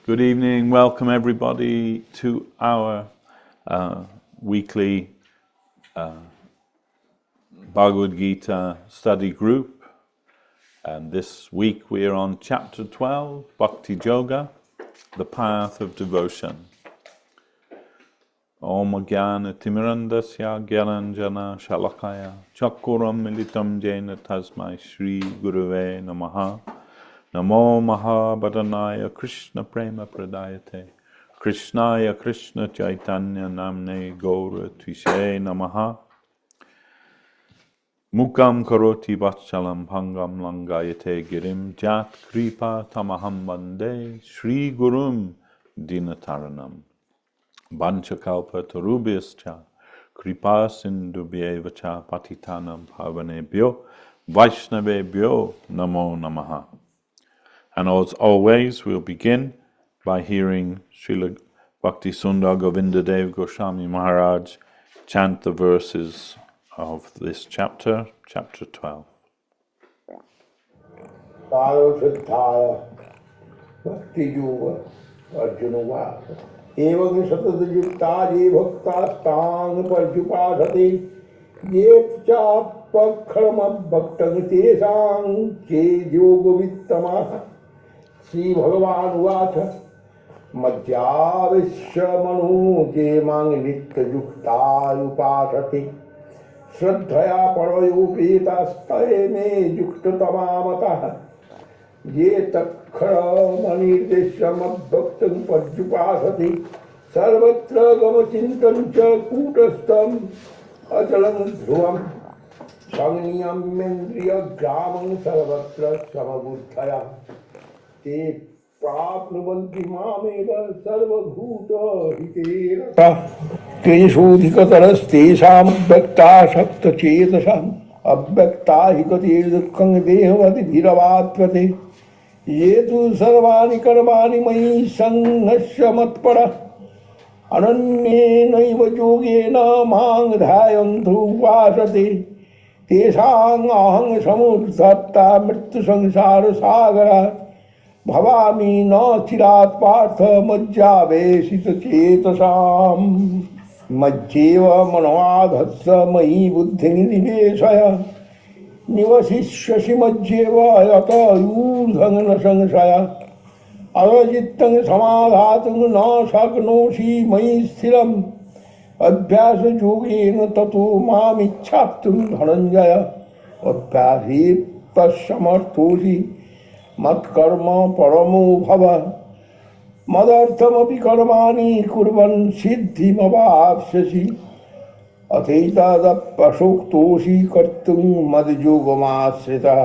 Good evening. Welcome everybody to our weekly Bhagavad Gita study group. And this week we are on chapter 12, Bhakti Yoga, the path of devotion. Om Jnana Timirandasya Gyananjana Shalakaya Chakuram Militam Jena Tasmai Shri Gurave Namaha Namo Mahabhadanaya Krishna Prema Pradayate Krishnaya Krishna Chaitanya Namne Gaura Tvishe Namaha Mukam Karoti Vachalam Bhangam Langayate Girim Jat Kripa Tamaham Bande Shri Gurum Dinataranam Banchakalpa Tarubhyascha Kripa Sindhubhyevacha Patitanam Bhavanebhyo Vaishnavebhyo Namo Namaha. And as always, we'll begin by hearing Srila Bhakti Sundar Govinda Dev Goswami Maharaj chant the verses of this chapter, chapter 12. Parasiddhaya Bhakti Yoga Arjuna Evam Satad Yukta Je Bhaktastan Parjupasati Je Chapakharma Bhaktan Tesang Je Yoga Vittama Sri Bhagavan Vacha Madhyavishya Je Mang Nitya Yukta Upasati Shraddhaya Parayopetastaye Me Yukta Tamamata Je Takhara Manirdeshyam Bhaktam Parjupasati Sarvatra Gamachintancha Kutastam Achalam Dhruvam Sangniyam Mendriya Gramam Sarvatra Samabuddhaya Te Prapnuvanti Mameva Sarvabhuta Hitera Keshodhikatarastesam Bhakta Shakta Chetasam Abhyakta Hikati Dukkang Dehavati Bhiravatvate Yetu Sarvani Karmani Mai Sanghasya Matpara Ananye Naiva Yogena Mang Dhayantu Vasate Tesang Ahang Samudhatta Mrittu Sangsara Sagara Bhavami na chirat partha majjavesita chetasam majjeva manavadhatsa mahi buddhi niveshaya nivasishyasi majjeva yata yurdhangana sangsaya avajittang samadhatung na shaknosi mahi sthiram abhyasa yogena tato mamichhaptum dhananjaya abhyasi tassamarthosi Mat karma paramo bhava Madarthamapi karmani kurvan siddhim avapsyasi Athaitada pasuktosi kartum madyogamasrita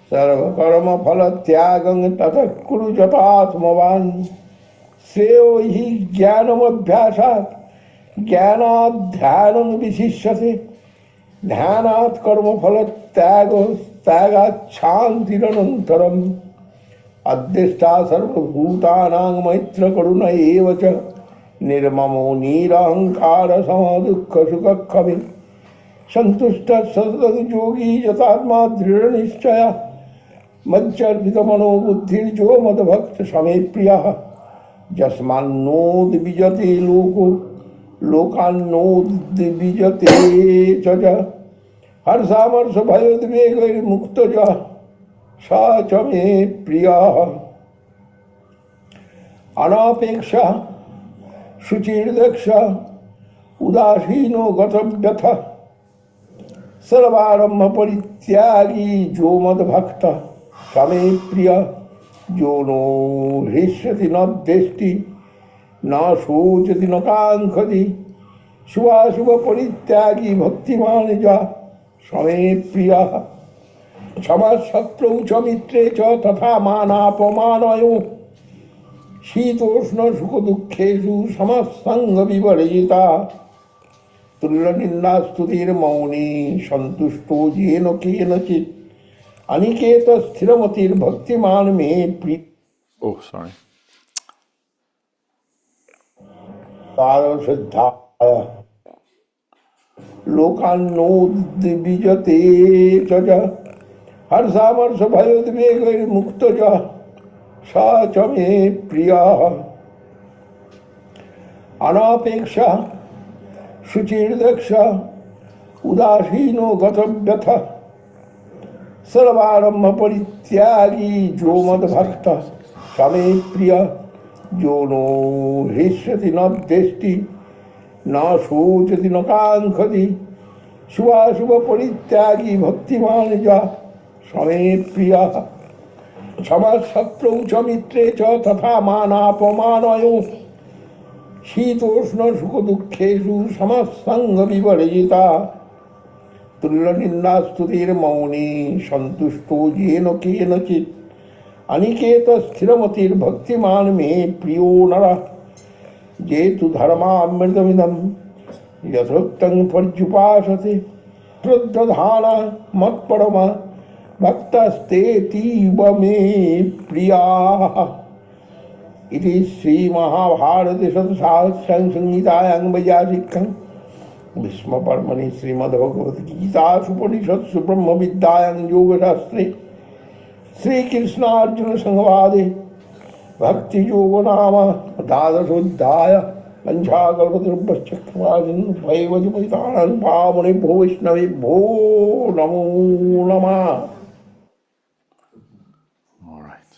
Sarva karma phala tyagam tatakuru jatatmavan Seo hi jnanam abhyasat Jnanat dhyanam visishyate Dhyanat karma phala tyagam Tagat Shantiranantaram Adhishta Sarvabhutanang Maitra Karuna Evacha Nirmamo Nirahankara Samadukha Sukakkhami Santushta Sadad Yogi Jatatma Dhrida Nishchaya Madhyarpita Mano Buddhir Jo Madbhakta Same Priyaha Jasman No Dibijate Loko Lokan No Dibijate Chaja हर सामर्थ भयोद्वेग मुक्त जा साच में प्रिया अनापेक्षा शुचिर्दक्ष उदासीनो गतव्यथ सर्वारंभ परित्यागी जो मद भक्त समे प्रिय जो नो हृष्यति न देष्टि न शोचति न कांक्षति शुभाशुभ परित्यागी भक्तिमान जा समे प्रिया समशत्रौ च मित्रे च तथा मानापमानयो शीतोष्ण सुख दुःखेषु समसंग विवर्जिता तुल्यनिन्दा स्तुतिर्मौनी सन्तुष्टो येन केनचित् अनिकेत स्थिरमतिर्भक्तिमान मे प्रिय तारसिद्धाय लोकान्नो दिविजते च हर सामर्थ भयोद्वेग मुक्त च सा च मे प्रियः अनापेक्षा शुचिर्दक्ष उदासीनो गतव्यथ सर्वारंभ परित्यागी जो मद भक्त समे प्रिय जो नो हृष्यति न द्वेष्टि न शोचति न कांक्षति शुभाशुभ परित्यागी भक्तिमान जा समे प्रिय समशत्रौ च मित्रे च तथा मानापमानयोः शीतोष्ण सुख दुःखेषु समसंग विवर्जिता तुल्यनिन्दास्तुतिर्मौनी सन्तुष्टो येन केनचित् अनिकेत स्थिरमतिर्भक्तिमान् मे प्रियो नरः जेतु धर्मामृतमिदं यथोक्तं पर्युपासते श्रद्धधाना मत्परमा भक्तस्तेतीव मे प्रियाः इति श्रीमहाभारते शतसहस्रं संहितायां वैयासिकं भीष्म पर्वणि श्रीमद्भगवद गीतासु उपनिषत्सु ब्रह्म विद्यायां योगशास्त्रे श्रीकृष्णार्जुन संवादे भक्ति योग नाम द्वादशोऽध्याय पंचाकल्पतरुभ्यश्च कृपासिन्धुभ्यैव पावनेभ्यो वैष्णवेभ्यो नमो नमः. All right.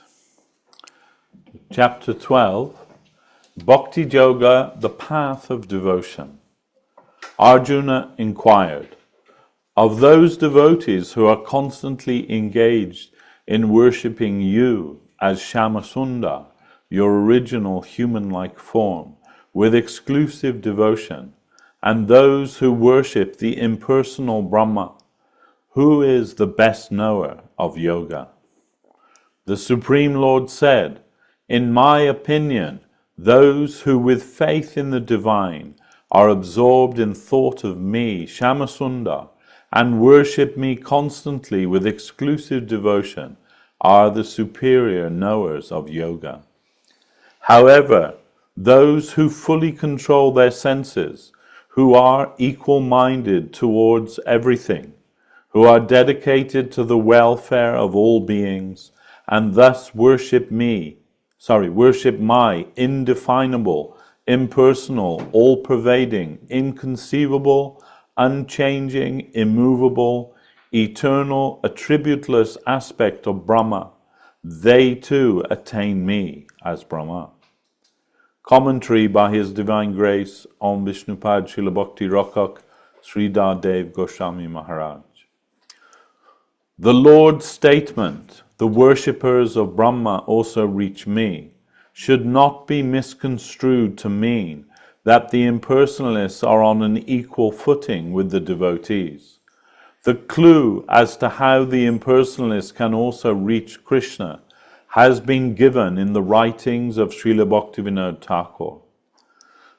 Chapter 12, Bhakti Yoga, the Path of Devotion. Arjuna inquired, of those devotees who are constantly engaged in worshipping you as Shyamasundar, your original human-like form, with exclusive devotion, and those who worship the impersonal Brahma, who is the best knower of yoga? The Supreme Lord said, in my opinion, those who with faith in the divine are absorbed in thought of me, Shyamasundar, and worship me constantly with exclusive devotion, are the superior knowers of yoga. However, those who fully control their senses, who are equal-minded towards everything, who are dedicated to the welfare of all beings, and thus worship my indefinable, impersonal, all-pervading, inconceivable, unchanging, immovable, eternal, attributeless aspect of Brahma, they too attain me as Brahma. Commentary by His Divine Grace Om Vishnupad Srila Bhakti Rakak Sridhar Dev Goswami Maharaj. The Lord's statement, the worshippers of Brahma also reach me, should not be misconstrued to mean that the impersonalists are on an equal footing with the devotees. The clue as to how the impersonalists can also reach Krishna has been given in the writings of Srila Bhaktivinoda Thakur.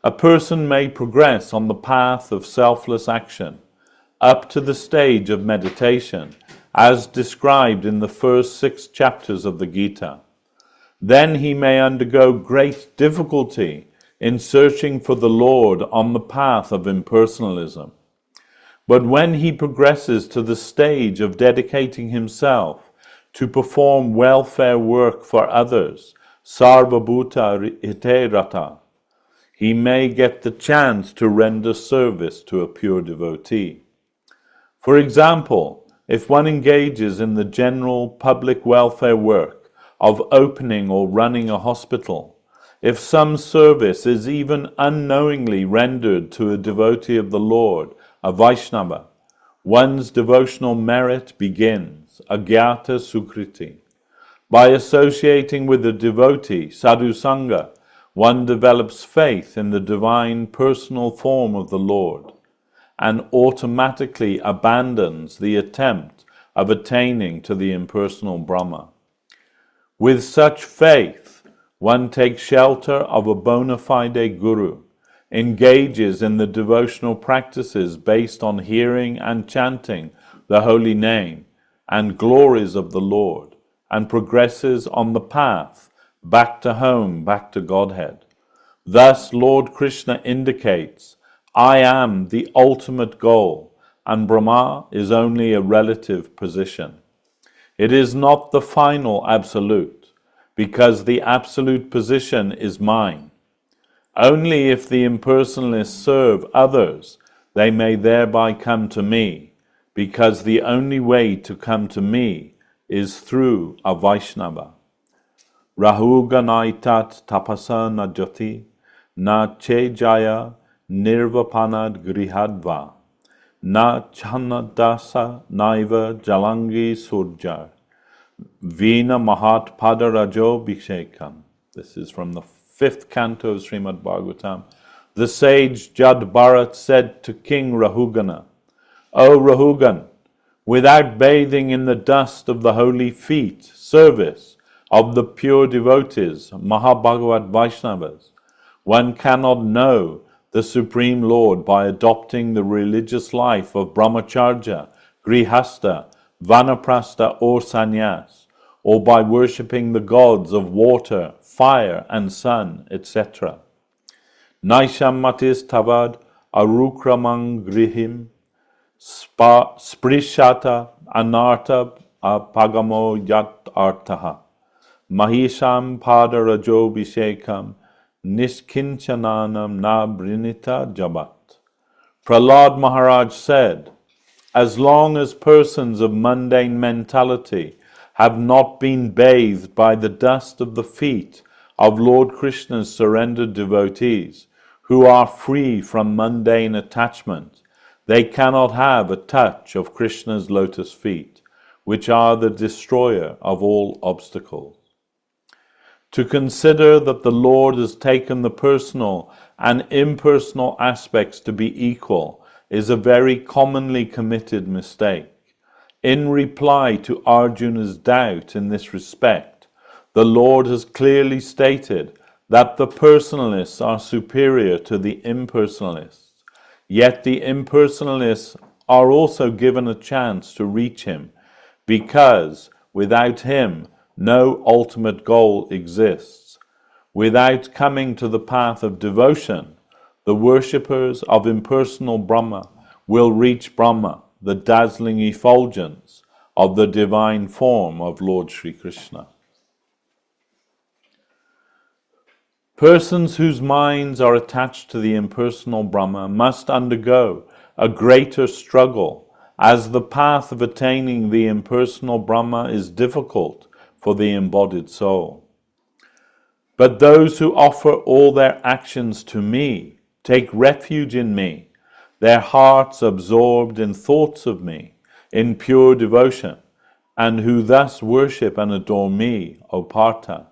A person may progress on the path of selfless action up to the stage of meditation, as described in the first 6 chapters of the Gita. Then he may undergo great difficulty in searching for the Lord on the path of impersonalism. But when he progresses to the stage of dedicating himself to perform welfare work for others, sarva bhuta hite rata, he may get the chance to render service to a pure devotee. For example, if one engages in the general public welfare work of opening or running a hospital, if some service is even unknowingly rendered to a devotee of the Lord, a Vaishnava, one's devotional merit begins, agyata sukriti. By associating with the devotee, sadhu sangha, one develops faith in the divine personal form of the Lord, and automatically abandons the attempt of attaining to the impersonal Brahma. With such faith, one takes shelter of a bona fide guru, engages in the devotional practices based on hearing and chanting the holy name and glories of the Lord, and progresses on the path back to home, back to Godhead. Thus Lord Krishna indicates, I am the ultimate goal, and Brahma is only a relative position. It is not the final absolute, because the absolute position is mine. Only if the impersonalists serve others, they may thereby come to me, because the only way to come to me is through a Vaishnava. Rahuga naitat tapasa na jati, na che jaya nirvapanad grihadva, na chanadasa naiva jalangi surjar, vina mahat padarajo bhikshekam. This is from the 5th canto of Srimad Bhagavatam. The sage Jad Bharat said to King Rahugana, O Rahugan, without bathing in the dust of the holy feet, service of the pure devotees, Mahabhagavad Vaishnavas, one cannot know the Supreme Lord by adopting the religious life of brahmacharya, grihastha, vanaprastha or sannyas, or by worshipping the gods of water, fire and sun, etc. Naisham matis tavad arukramang grihim sprishata anarta apagamo yat artaha mahisham padarajo bhishekam niskinchananam na brinita jabat. Prahlad Maharaj said, as long as persons of mundane mentality have not been bathed by the dust of the feet of Lord Krishna's surrendered devotees, who are free from mundane attachment, they cannot have a touch of Krishna's lotus feet, which are the destroyer of all obstacles. To consider that the Lord has taken the personal and impersonal aspects to be equal is a very commonly committed mistake. In reply to Arjuna's doubt in this respect, the Lord has clearly stated that the personalists are superior to the impersonalists, yet the impersonalists are also given a chance to reach him, because without him no ultimate goal exists. Without coming to the path of devotion, the worshippers of impersonal Brahma will reach Brahma, the dazzling effulgence of the divine form of Lord Sri Krishna. Persons whose minds are attached to the impersonal Brahma must undergo a greater struggle, as the path of attaining the impersonal Brahma is difficult for the embodied soul. But those who offer all their actions to me, take refuge in me, their hearts absorbed in thoughts of me, in pure devotion, and who thus worship and adore me, O Partha,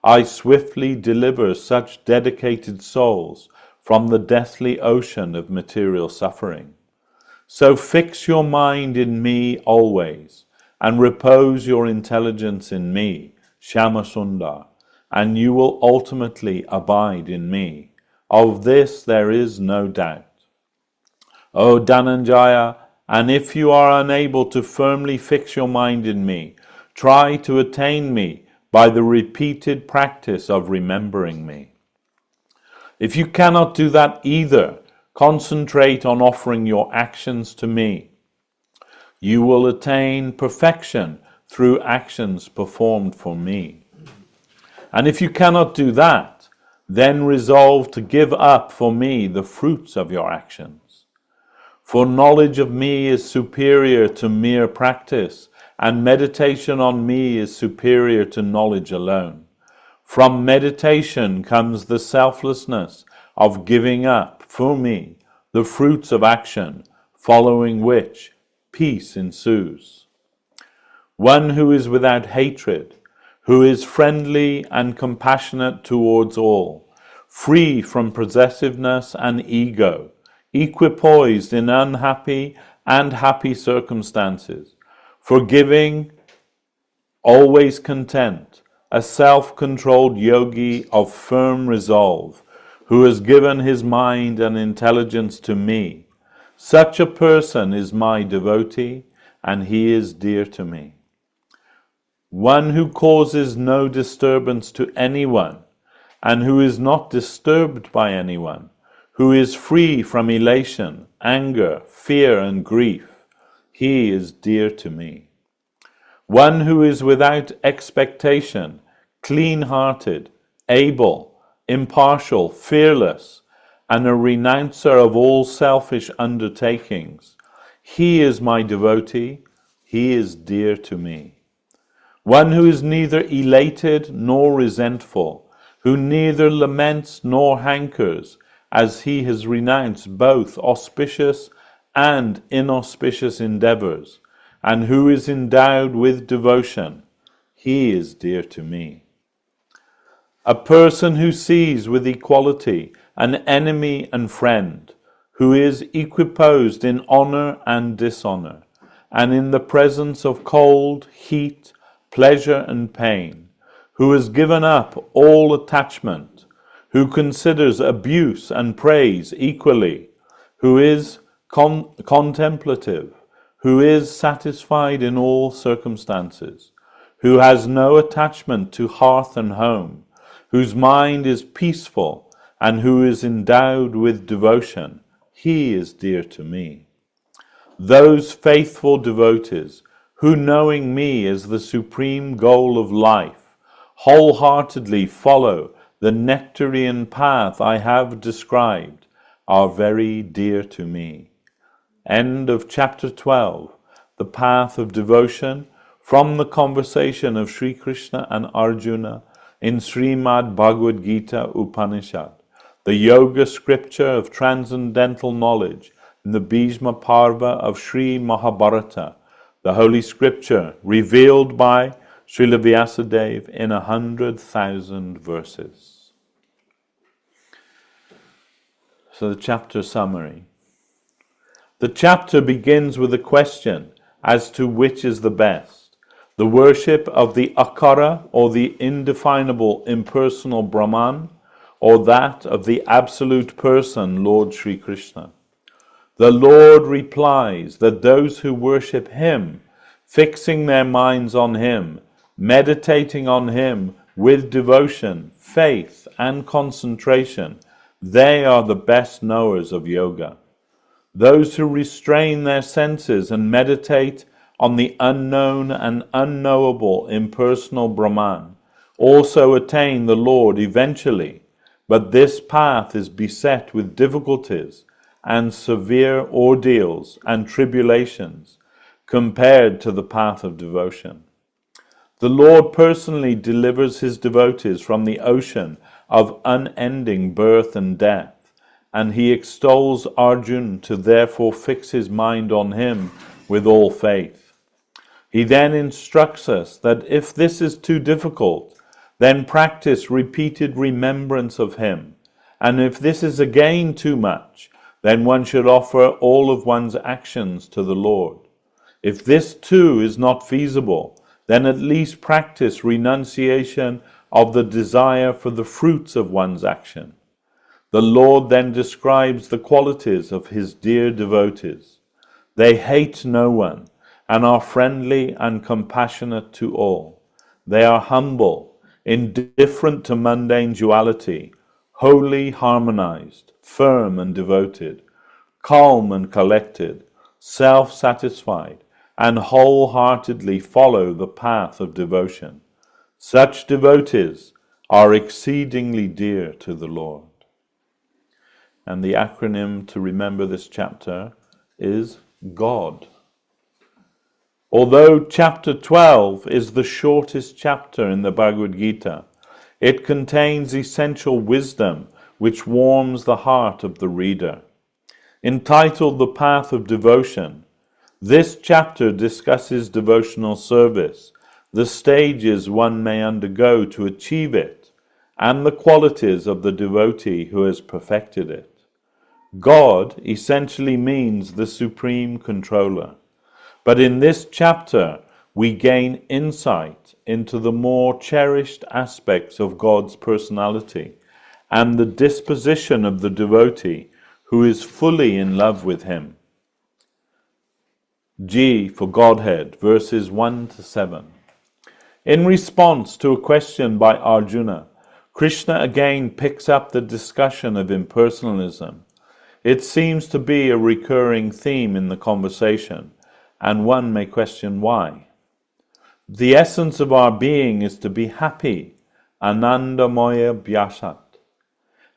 I swiftly deliver such dedicated souls from the deathly ocean of material suffering. So fix your mind in me always, and repose your intelligence in me, Shyamasundar, and you will ultimately abide in me. Of this there is no doubt. O Dhananjaya, and if you are unable to firmly fix your mind in me, try to attain me by the repeated practice of remembering me. If you cannot do that either, concentrate on offering your actions to me. You will attain perfection through actions performed for me. And if you cannot do that, then resolve to give up for me the fruits of your actions. For knowledge of me is superior to mere practice, and meditation on me is superior to knowledge alone. From meditation comes the selflessness of giving up for me the fruits of action, following which peace ensues. One who is without hatred, who is friendly and compassionate towards all, free from possessiveness and ego, equipoised in unhappy and happy circumstances, forgiving, always content, a self-controlled yogi of firm resolve, who has given his mind and intelligence to me. Such a person is my devotee, and he is dear to me. One who causes no disturbance to anyone, and who is not disturbed by anyone, who is free from elation, anger, fear, and grief, he is dear to me. One who is without expectation, clean-hearted, able, impartial, fearless, and a renouncer of all selfish undertakings. He is my devotee, he is dear to me. One who is neither elated nor resentful, who neither laments nor hankers, as he has renounced both auspicious and inauspicious endeavors, and who is endowed with devotion, he is dear to me. A person who sees with equality an enemy and friend, who is equiposed in honor and dishonor, and in the presence of cold, heat, pleasure and pain, who has given up all attachment, who considers abuse and praise equally, who is contemplative, who is satisfied in all circumstances, who has no attachment to hearth and home, whose mind is peaceful, and who is endowed with devotion, he is dear to me. Those faithful devotees, who knowing me as the supreme goal of life, wholeheartedly follow the nectarian path I have described, are very dear to me. End of chapter 12, the path of devotion, from the conversation of Sri Krishna and Arjuna in Srimad Bhagavad Gita Upanishad, the yoga scripture of transcendental knowledge in the Bhishma Parva of Sri Mahabharata, the holy scripture revealed by Srila Vyasadeva in 100,000 verses. So the chapter summary. The chapter begins with a question as to which is the best, the worship of the Akara or the indefinable impersonal Brahman, or that of the absolute person, Lord Sri Krishna. The Lord replies that those who worship him, fixing their minds on him, meditating on him with devotion, faith, and concentration, they are the best knowers of yoga. Those who restrain their senses and meditate on the unknown and unknowable impersonal Brahman also attain the Lord eventually, but this path is beset with difficulties and severe ordeals and tribulations compared to the path of devotion. The Lord personally delivers his devotees from the ocean of unending birth and death, and he extols Arjuna to therefore fix his mind on him with all faith. He then instructs us that if this is too difficult, then practice repeated remembrance of him, and if this is again too much, then one should offer all of one's actions to the Lord. If this too is not feasible, then at least practice renunciation of the desire for the fruits of one's action. The Lord then describes the qualities of his dear devotees. They hate no one and are friendly and compassionate to all. They are humble, indifferent to mundane duality, wholly harmonized, firm and devoted, calm and collected, self-satisfied, and wholeheartedly follow the path of devotion. Such devotees are exceedingly dear to the Lord. And the acronym to remember this chapter is God. Although chapter 12 is the shortest chapter in the Bhagavad Gita, it contains essential wisdom which warms the heart of the reader. Entitled The Path of Devotion, this chapter discusses devotional service, the stages one may undergo to achieve it, and the qualities of the devotee who has perfected it. God essentially means the supreme controller, but in this chapter we gain insight into the more cherished aspects of God's personality and the disposition of the devotee who is fully in love with him. G for Godhead, verses 1 to 7. In response to a question by Arjuna, Krishna again picks up the discussion of impersonalism. It seems to be a recurring theme in the conversation, and one may question why. The essence of our being is to be happy, anandamaya bhyasat.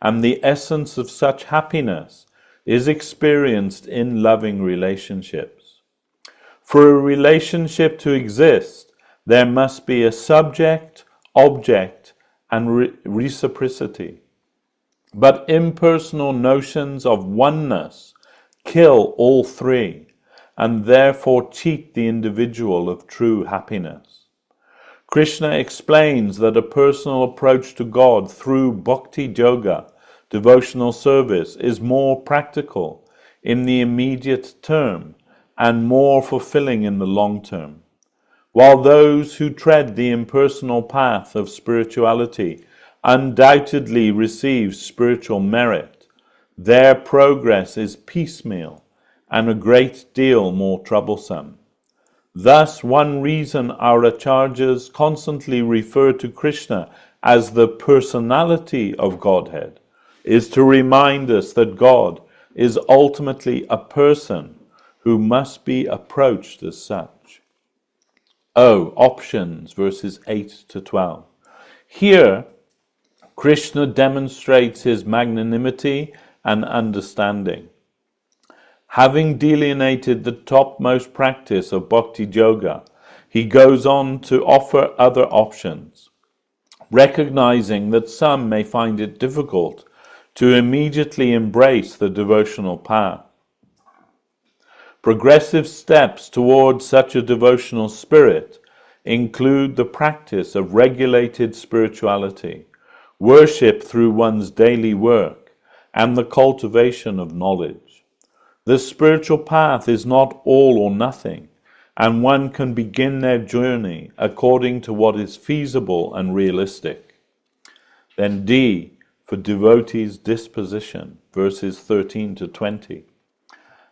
And the essence of such happiness is experienced in loving relationships. For a relationship to exist, there must be a subject, object, and reciprocity. But impersonal notions of oneness kill all three, and therefore cheat the individual of true happiness. Krishna explains that a personal approach to God through bhakti yoga, devotional service, is more practical in the immediate term and more fulfilling in the long term. While those who tread the impersonal path of spirituality undoubtedly receive spiritual merit, their progress is piecemeal and a great deal more troublesome. Thus, one reason our acharyas constantly refer to Krishna as the personality of Godhead is to remind us that God is ultimately a person who must be approached as such. Options, verses 8 to 12. Here, Krishna demonstrates his magnanimity and understanding. Having delineated the topmost practice of bhakti yoga, he goes on to offer other options, recognizing that some may find it difficult to immediately embrace the devotional path. Progressive steps towards such a devotional spirit include the practice of regulated spirituality, worship through one's daily work, and the cultivation of knowledge. The spiritual path is not all or nothing, and one can begin their journey according to what is feasible and realistic. Then D, for devotees' disposition, verses 13 to 20.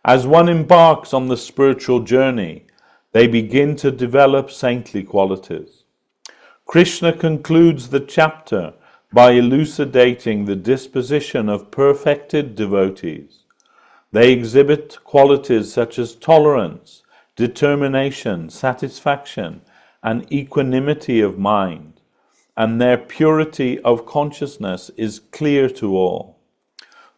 As one embarks on the spiritual journey, they begin to develop saintly qualities. Krishna concludes the chapter by elucidating the disposition of perfected devotees. They exhibit qualities such as tolerance, determination, satisfaction, and equanimity of mind, and their purity of consciousness is clear to all.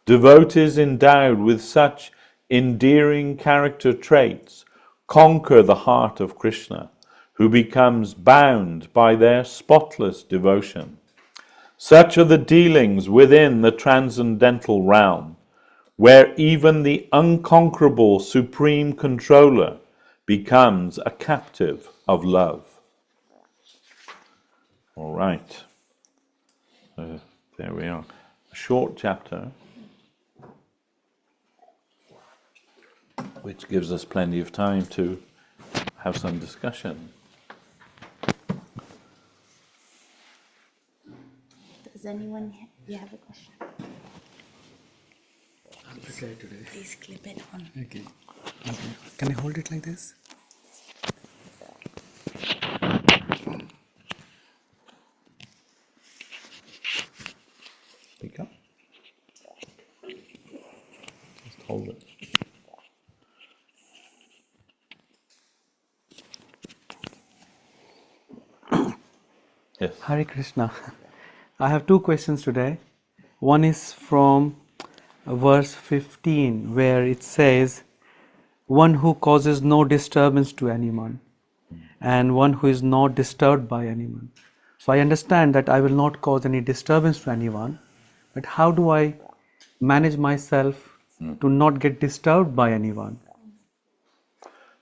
Devotees endowed with such endearing character traits conquer the heart of Krishna, who becomes bound by their spotless devotion. Such are the dealings within the transcendental realm, where even the unconquerable supreme controller becomes a captive of love. All right. There we are. A short chapter, which gives us plenty of time to have some discussion. Does anyone have a question? I'm prepared today. Please clip it on. Okay. Can I hold it like this? Speak up. Just hold it. Yes. Hare Krishna. I have two questions today. One is from verse 15, where it says, one who causes no disturbance to anyone, and one who is not disturbed by anyone. So I understand that I will not cause any disturbance to anyone, but how do I manage myself to not get disturbed by anyone?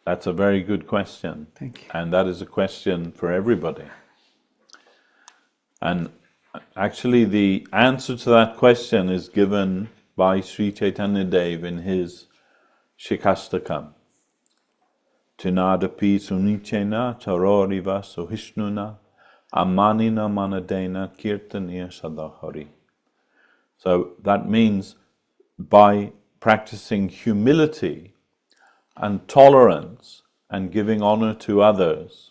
That's a very good question. Thank you. And that is a question for everybody. And actually the answer to that question is given by Sri Chaitanya Dev in his Shikastakam. Tinadapi sunichena charoriva sohishnuna amanina manadena kirtaniya sadahari. So that means by practicing humility and tolerance and giving honor to others,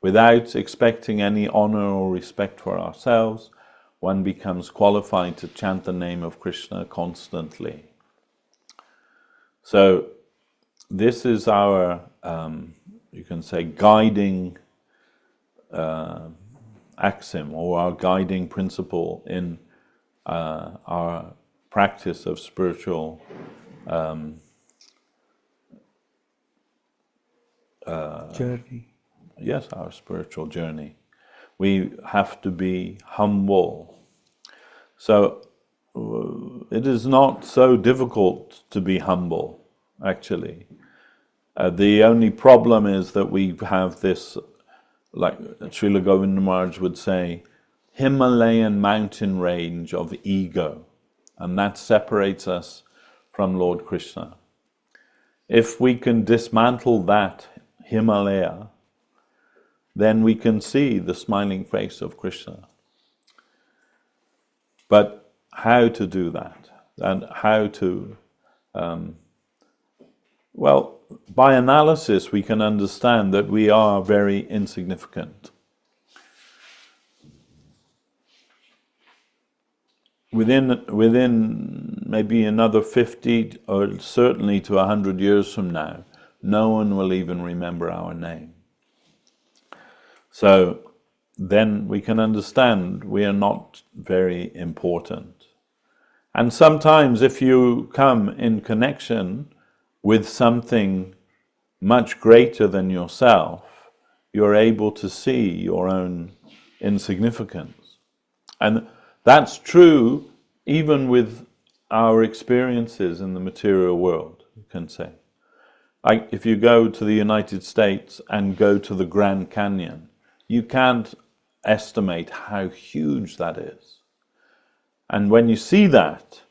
without expecting any honor or respect for ourselves, one becomes qualified to chant the name of Krishna constantly. So this is our, you can say, guiding axiom or our guiding principle in our practice of spiritual journey. yes, our spiritual journey. We have to be humble. So it is not so difficult to be humble, actually. The only problem is that we have this, like Srila Govinda Maharaj would say, Himalayan mountain range of ego, and that separates us from Lord Krishna. If we can dismantle that Himalaya, then we can see the smiling face of Krishna. But how to do that, and how to, well, by analysis we can understand that we are very insignificant. Within maybe another 50 or certainly to 100 years from now, no one will even remember our name. So then we can understand we are not very important. And sometimes if you come in connection with something much greater than yourself, you're able to see your own insignificance. And that's true even with our experiences in the material world, you can say. Like if you go to the United States and go to the Grand Canyon, you can't estimate how huge that is. And when you see that,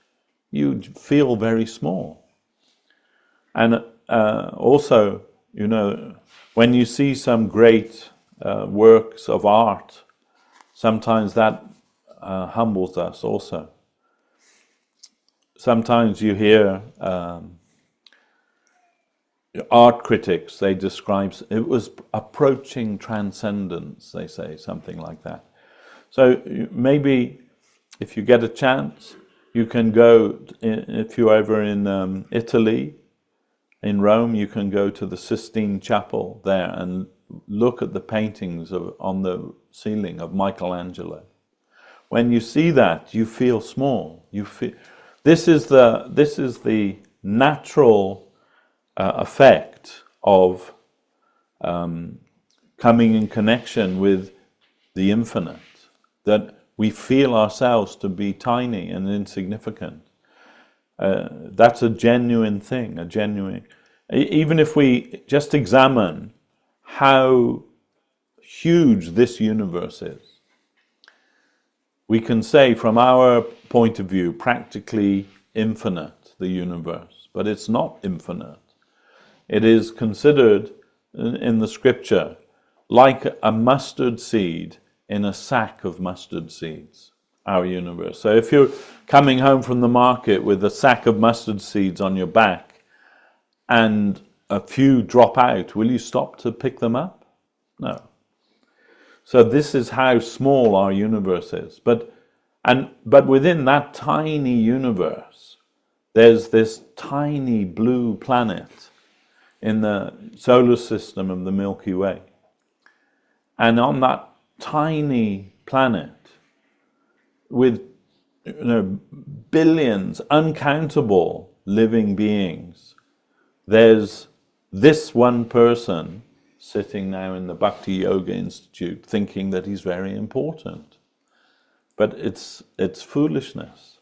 you feel very small. And also, you know, when you see some great works of art, sometimes that humbles us also. Sometimes you hear art critics, they describe it was approaching transcendence, they say, something like that. So maybe if you get a chance, you can go, if you're ever in Italy, in Rome, you can go to the Sistine Chapel there and look at the paintings on the ceiling of Michelangelo. When you see that, you feel small. You feel this is the natural effect of coming in connection with the infinite, that we feel ourselves to be tiny and insignificant. That's a genuine thing, even if we just examine how huge this universe is, we can say from our point of view, practically infinite, the universe, but it's not infinite. It is considered in the scripture like a mustard seed in a sack of mustard seeds, our universe. So if you're coming home from the market with a sack of mustard seeds on your back and a few drop out, will you stop to pick them up? No. So this is how small our universe is. But within that tiny universe, there's this tiny blue planet in the solar system of the Milky Way. And on that tiny planet, with billions, uncountable living beings, there's this one person sitting now in the Bhakti Yoga Institute thinking that he's very important. But it's foolishness.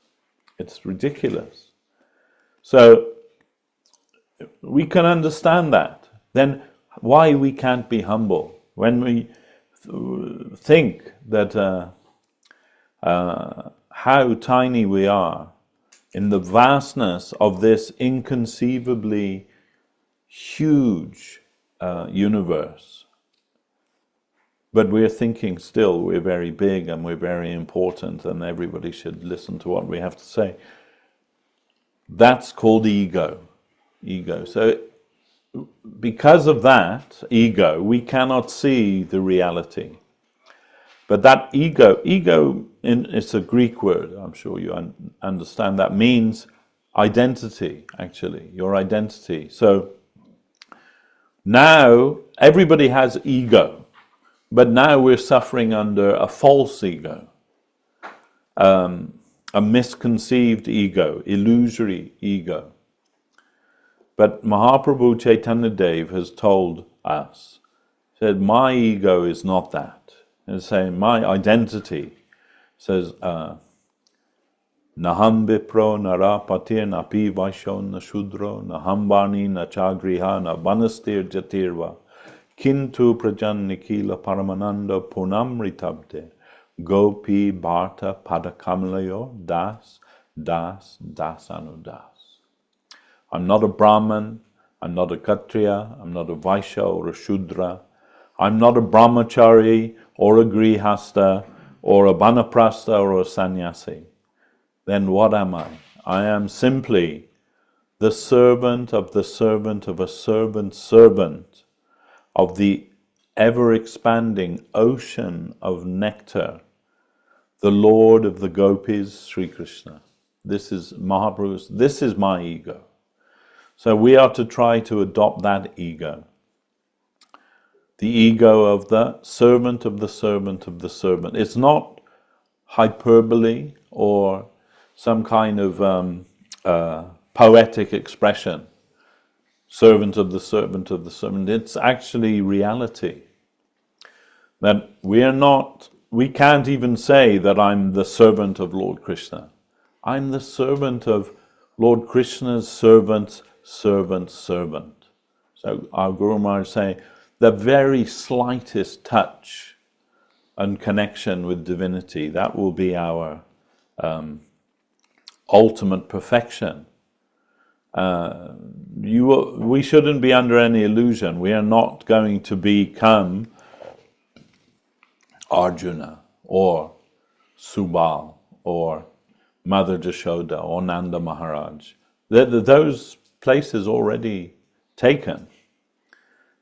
It's ridiculous. So we can understand that. Then why we can't be humble? When we think that how tiny we are in the vastness of this inconceivably huge universe, but we're thinking still we're very big and we're very important and everybody should listen to what we have to say. That's called ego. So because of that ego, we cannot see the reality. But that ego, it's a Greek word, I'm sure you understand, that means identity, actually, your identity. So now everybody has ego, But now we're suffering under a false ego, a misconceived ego, illusory ego. But Mahaprabhu Chaitanya Dev has told us, said, my ego is not that. And saying, my identity, says, Naham vipro narapatir napi vaisho na shudro nahambani na chagriha na banastir jatirva kintu prajan nikila paramananda punamritabde gopi bharta padakamalayo das anudas. I'm not a Brahman, I'm not a Kshatriya, I'm not a Vaishya or a Shudra, I'm not a Brahmachari or a Grihasta or a Banaprastha or a Sannyasi. Then what am I? I am simply the servant of the servant of a servant's servant of the ever-expanding ocean of nectar, the Lord of the Gopis, Sri Krishna. This is Mahaprabhu's, this is my ego. So we are to try to adopt that ego. The ego of the servant of the servant of the servant. It's not hyperbole or some kind of poetic expression. Servant of the servant of the servant. It's actually reality. That we can't even say that I'm the servant of Lord Krishna. I'm the servant of Lord Krishna's servant's servant's servant. So our Guru Maharaj is saying, the very slightest touch and connection with divinity, that will be our ultimate perfection. We shouldn't be under any illusion. We are not going to become Arjuna or Subal or Mother Jashoda or Nanda Maharaj. Those places already taken.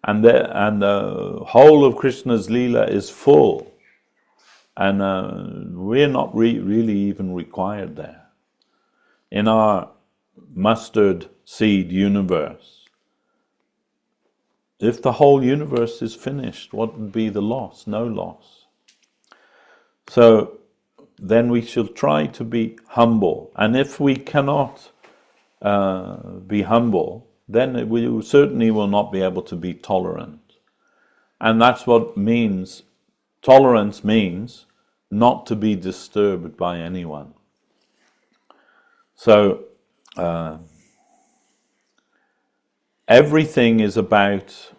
And the whole of Krishna's Leela is full. And we're not really even required there. In our mustard seed universe, if the whole universe is finished, what would be the loss? No loss. So then we should try to be humble. And if we cannot be humble, then we certainly will not be able to be tolerant. And that's what means, tolerance means not to be disturbed by anyone. So, everything is about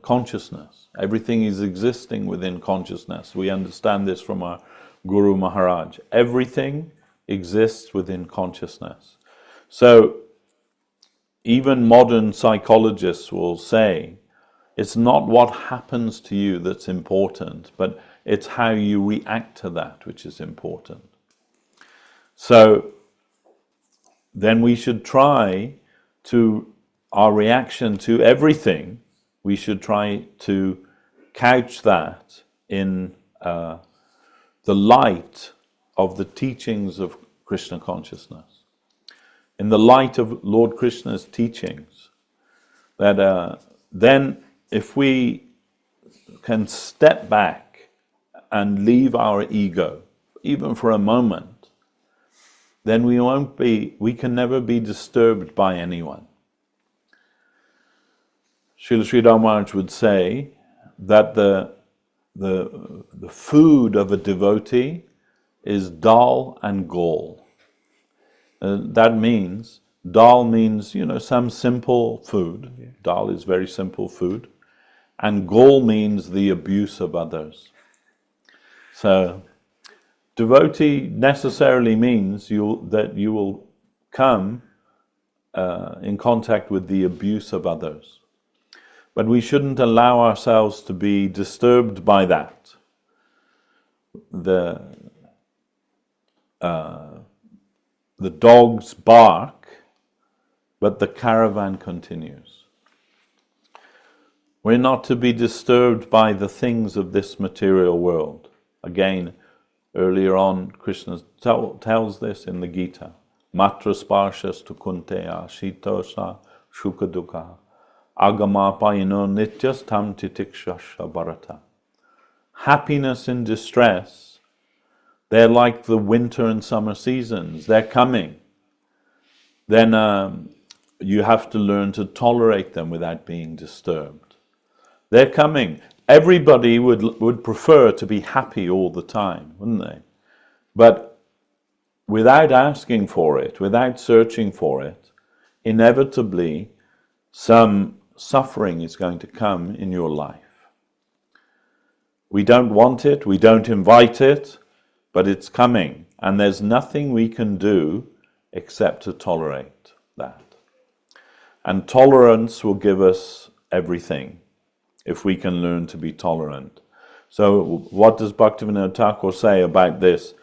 consciousness. Everything is existing within consciousness. We understand this from our Guru Maharaj. Everything exists within consciousness. So, even modern psychologists will say, it's not what happens to you that's important, but it's how you react to that which is important. So, then we should try to, our reaction to everything, we should try to couch that in the light of the teachings of Krishna consciousness. In the light of Lord Krishna's teachings, that then if we can step back and leave our ego, even for a moment, then we can never be disturbed by anyone. Srila Sridhar Maharaj would say that the food of a devotee is dal and gall. That means, dal means, some simple food. Yeah. Dal is very simple food. And gall means the abuse of others. So, devotee necessarily means that you will come in contact with the abuse of others. But we shouldn't allow ourselves to be disturbed by that. The dogs bark, but the caravan continues. We're not to be disturbed by the things of this material world. Again, earlier on, Krishna tells this in the Gita. Matra sparshas tu kunteya shitosa shukadukha agama payino nityas tam titikshasha bharata. happiness and distress, they're like the winter and summer seasons. They're coming. Then you have to learn to tolerate them without being disturbed. They're coming. Everybody would prefer to be happy all the time, wouldn't they? But without asking for it, without searching for it, inevitably some suffering is going to come in your life. We don't want it, we don't invite it, but it's coming. And there's nothing we can do except to tolerate that. And tolerance will give us everything, if we can learn to be tolerant. So what does Bhaktivinoda Thakur say about this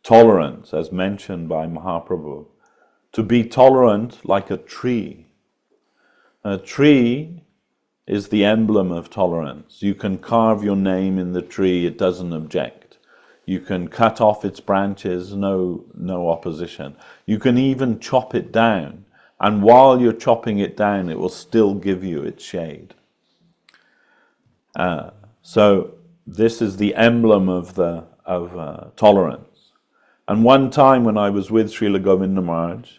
tolerance, as mentioned by Mahaprabhu? To be tolerant like a tree. A tree is the emblem of tolerance. You can carve your name in the tree, it doesn't object. You can cut off its branches, no opposition. You can even chop it down, and while you're chopping it down, it will still give you its shade. So this is the emblem of tolerance. And one time when I was with Srila Govinda Maharaj,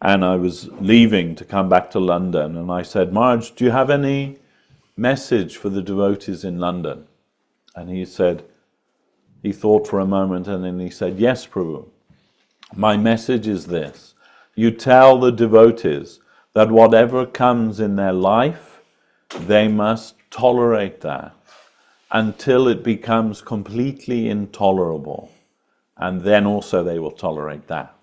and I was leaving to come back to London, and I said, Maharaj, do you have any message for the devotees in London? And he said, he thought for a moment, and then he said, yes, Prabhu, my message is this. You tell the devotees that whatever comes in their life, they must tolerate that until it becomes completely intolerable. And then also they will tolerate that.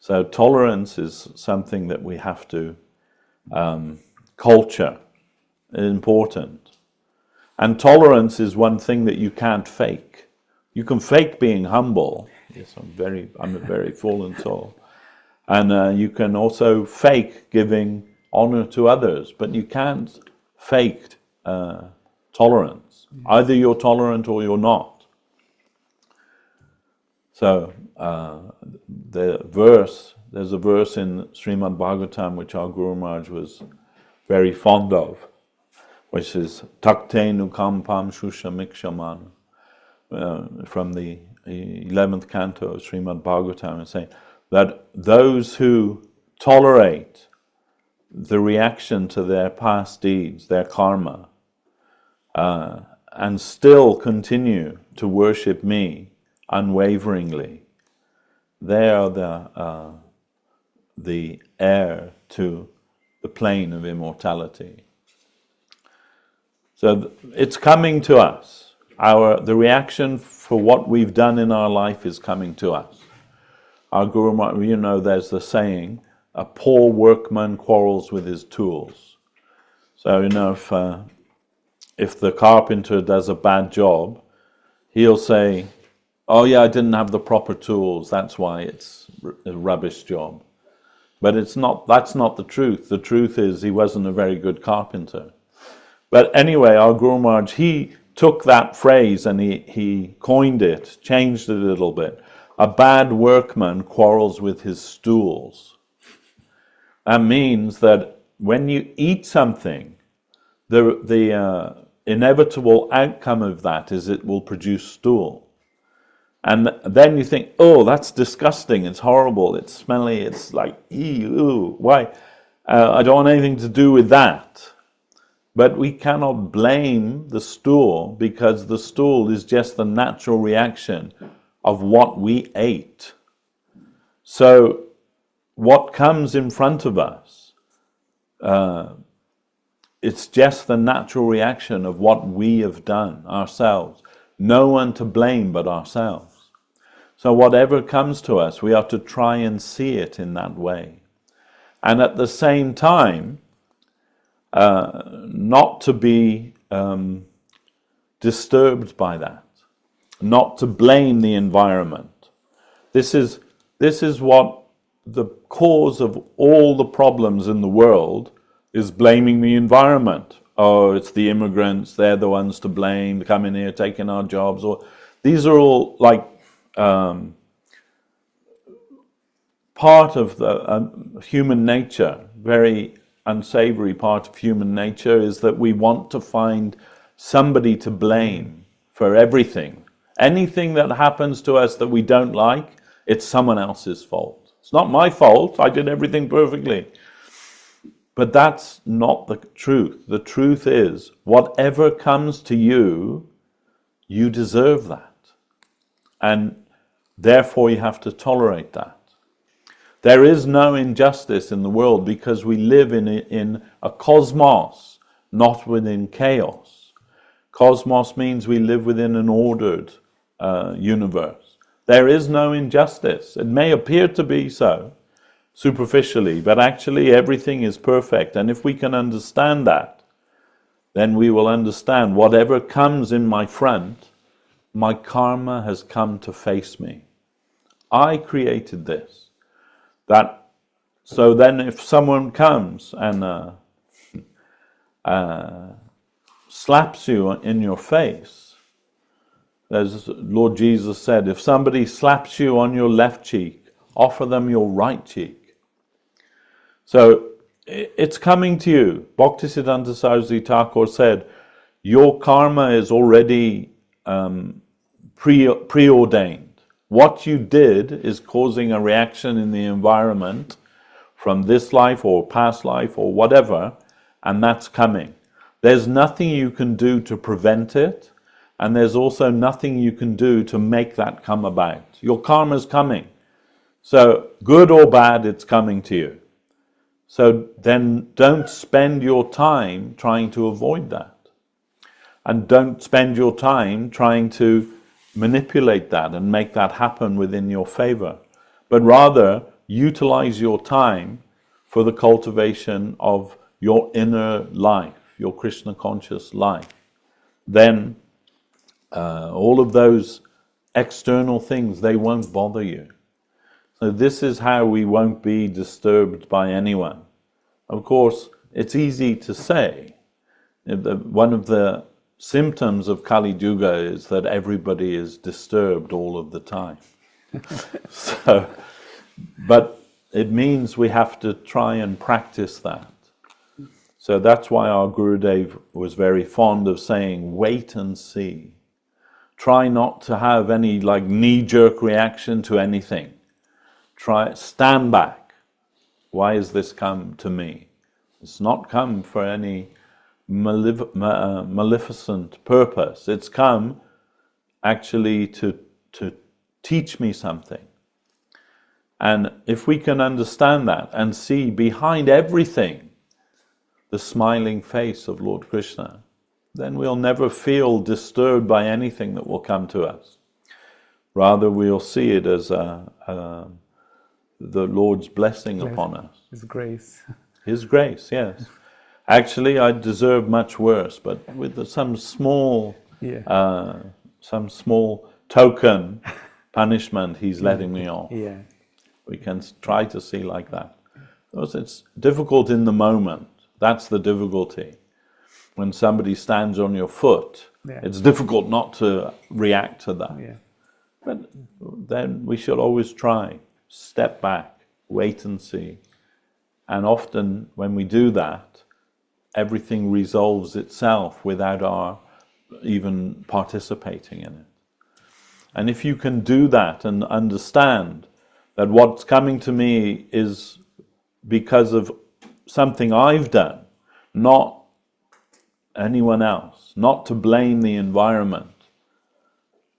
So tolerance is something that we have to culture, important. And tolerance is one thing that you can't fake. You can fake being humble. Yes, I'm a very fallen soul. And you can also fake giving honor to others, but you can't fake tolerance. Either you're tolerant or you're not. So there's a verse in Srimad Bhagavatam which our Guru Maharaj was very fond of, which is Takte Nukampam Shushamikshaman, from the 11th canto of Srimad Bhagavatam, and saying that those who tolerate the reaction to their past deeds, their karma, and still continue to worship me unwaveringly, they are the heir to the plane of immortality. So it's coming to us. The reaction for what we've done in our life is coming to us. Our Guru, there's the saying, a poor workman quarrels with his tools. So, if the carpenter does a bad job, he'll say, oh yeah, I didn't have the proper tools, that's why it's a rubbish job. But that's not the truth. The truth is he wasn't a very good carpenter. But anyway, our Guru Maharaj, he took that phrase and he coined it, changed it a little bit. A bad workman quarrels with his stools. That means that when you eat something, the inevitable outcome of that is it will produce stool. And then you think, oh, that's disgusting, it's horrible, it's smelly, it's like, ew, why? I don't want anything to do with that. But we cannot blame the stool, because the stool is just the natural reaction of what we ate. So what comes in front of us, it's just the natural reaction of what we have done ourselves. No one to blame but ourselves. So whatever comes to us, we have to try and see it in that way. And at the same time, not to be disturbed by that, not to blame the environment. This is what the cause of all the problems in the world is, blaming the environment. Oh, it's the immigrants, they're the ones to blame, coming here, taking our jobs. Or these are all like part of the human nature, very unsavory part of human nature is that we want to find somebody to blame for everything. Anything that happens to us that we don't like, it's someone else's fault. It's not my fault, I did everything perfectly. But that's not the truth. The truth is, whatever comes to you, you deserve that. And therefore you have to tolerate that. There is no injustice in the world because we live in a cosmos, not within chaos. Cosmos means we live within an ordered universe. There is no injustice. It may appear to be so, superficially, but actually everything is perfect. And if we can understand that, then we will understand whatever comes in my front, my karma has come to face me. I created this. So then if someone comes and slaps you in your face, as Lord Jesus said, if somebody slaps you on your left cheek, offer them your right cheek. So it's coming to you. Bhaktisiddhanta Saraswati Thakur said, your karma is already preordained. What you did is causing a reaction in the environment from this life or past life or whatever, and that's coming. There's nothing you can do to prevent it, and there's also nothing you can do to make that come about. Your karma's coming. So, good or bad, it's coming to you. So then don't spend your time trying to avoid that. And don't spend your time trying to manipulate that and make that happen within your favor. But rather, utilize your time for the cultivation of your inner life, your Krishna conscious life. Then all of those external things, they won't bother you. So this is how we won't be disturbed by anyone. Of course, it's easy to say. One of the symptoms of Kali Yuga is that everybody is disturbed all of the time. But it means we have to try and practice that. So that's why our Gurudev was very fond of saying, wait and see. Try not to have any knee-jerk reaction to anything. Stand back. Why has this come to me? It's not come for any maleficent purpose. It's come actually to teach me something. And if we can understand that and see behind everything the smiling face of Lord Krishna, then we'll never feel disturbed by anything that will come to us. Rather, we'll see it as the Lord's blessing upon us. His grace. His grace, yes. Actually, I deserve much worse, but with some small token punishment, He's letting me off. Yeah. We can try to see like that. Because it's difficult in the moment. That's the difficulty. When somebody stands on your foot, it's difficult not to react to that. Yeah. But then we should always try. Step back, wait and see. And often when we do that, everything resolves itself without our even participating in it. And if you can do that and understand that what's coming to me is because of something I've done, not anyone else, not to blame the environment.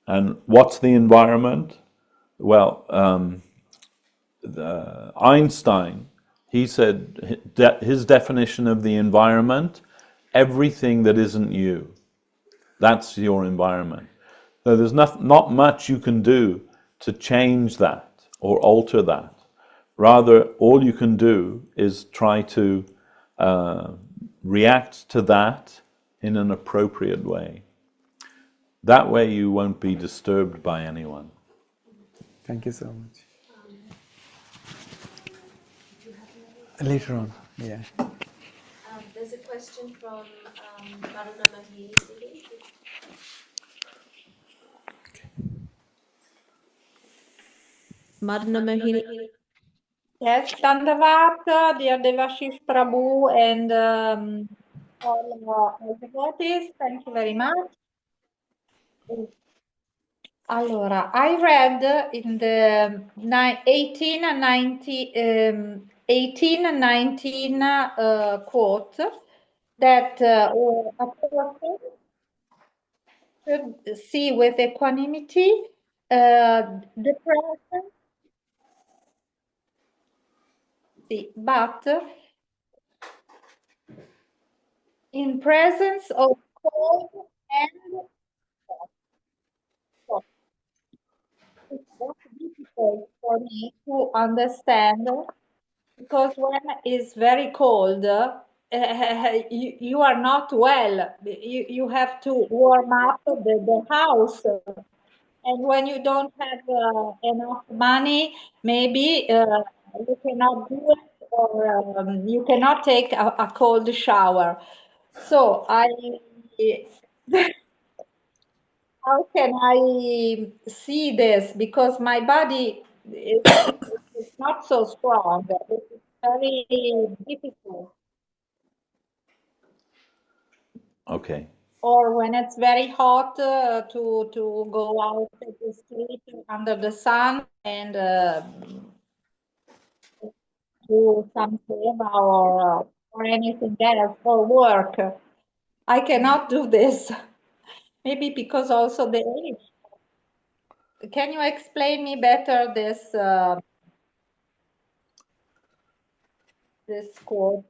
And what's the environment? Well, Einstein, he said his definition of the environment, everything that isn't you. That's your environment. So there's not much you can do to change that or alter that. Rather, all you can do is try to react to that in an appropriate way. That way you won't be disturbed by anyone. Thank you so much. Later on, yeah. There's a question from Maruna Mahiri. Maruna Mahiri. Yes, Dandavat, dear Devashis Prabhu, and all devotees, thank you very much. Allora, I read in the 18 and 19 quote that a person should see with equanimity the present, but in presence of cold and hot. It's very difficult for me to understand because when it's very cold, you are not well. You have to warm up the house. And when you don't have enough money, maybe you cannot do it or you cannot take a cold shower. So how can I see this? Because my body is not so strong. It's very difficult. Okay. Or when it's very hot, to go out to the street under the sun and do some seva or anything else or work. I cannot do this. Maybe because also the age. Can you explain me better this quote?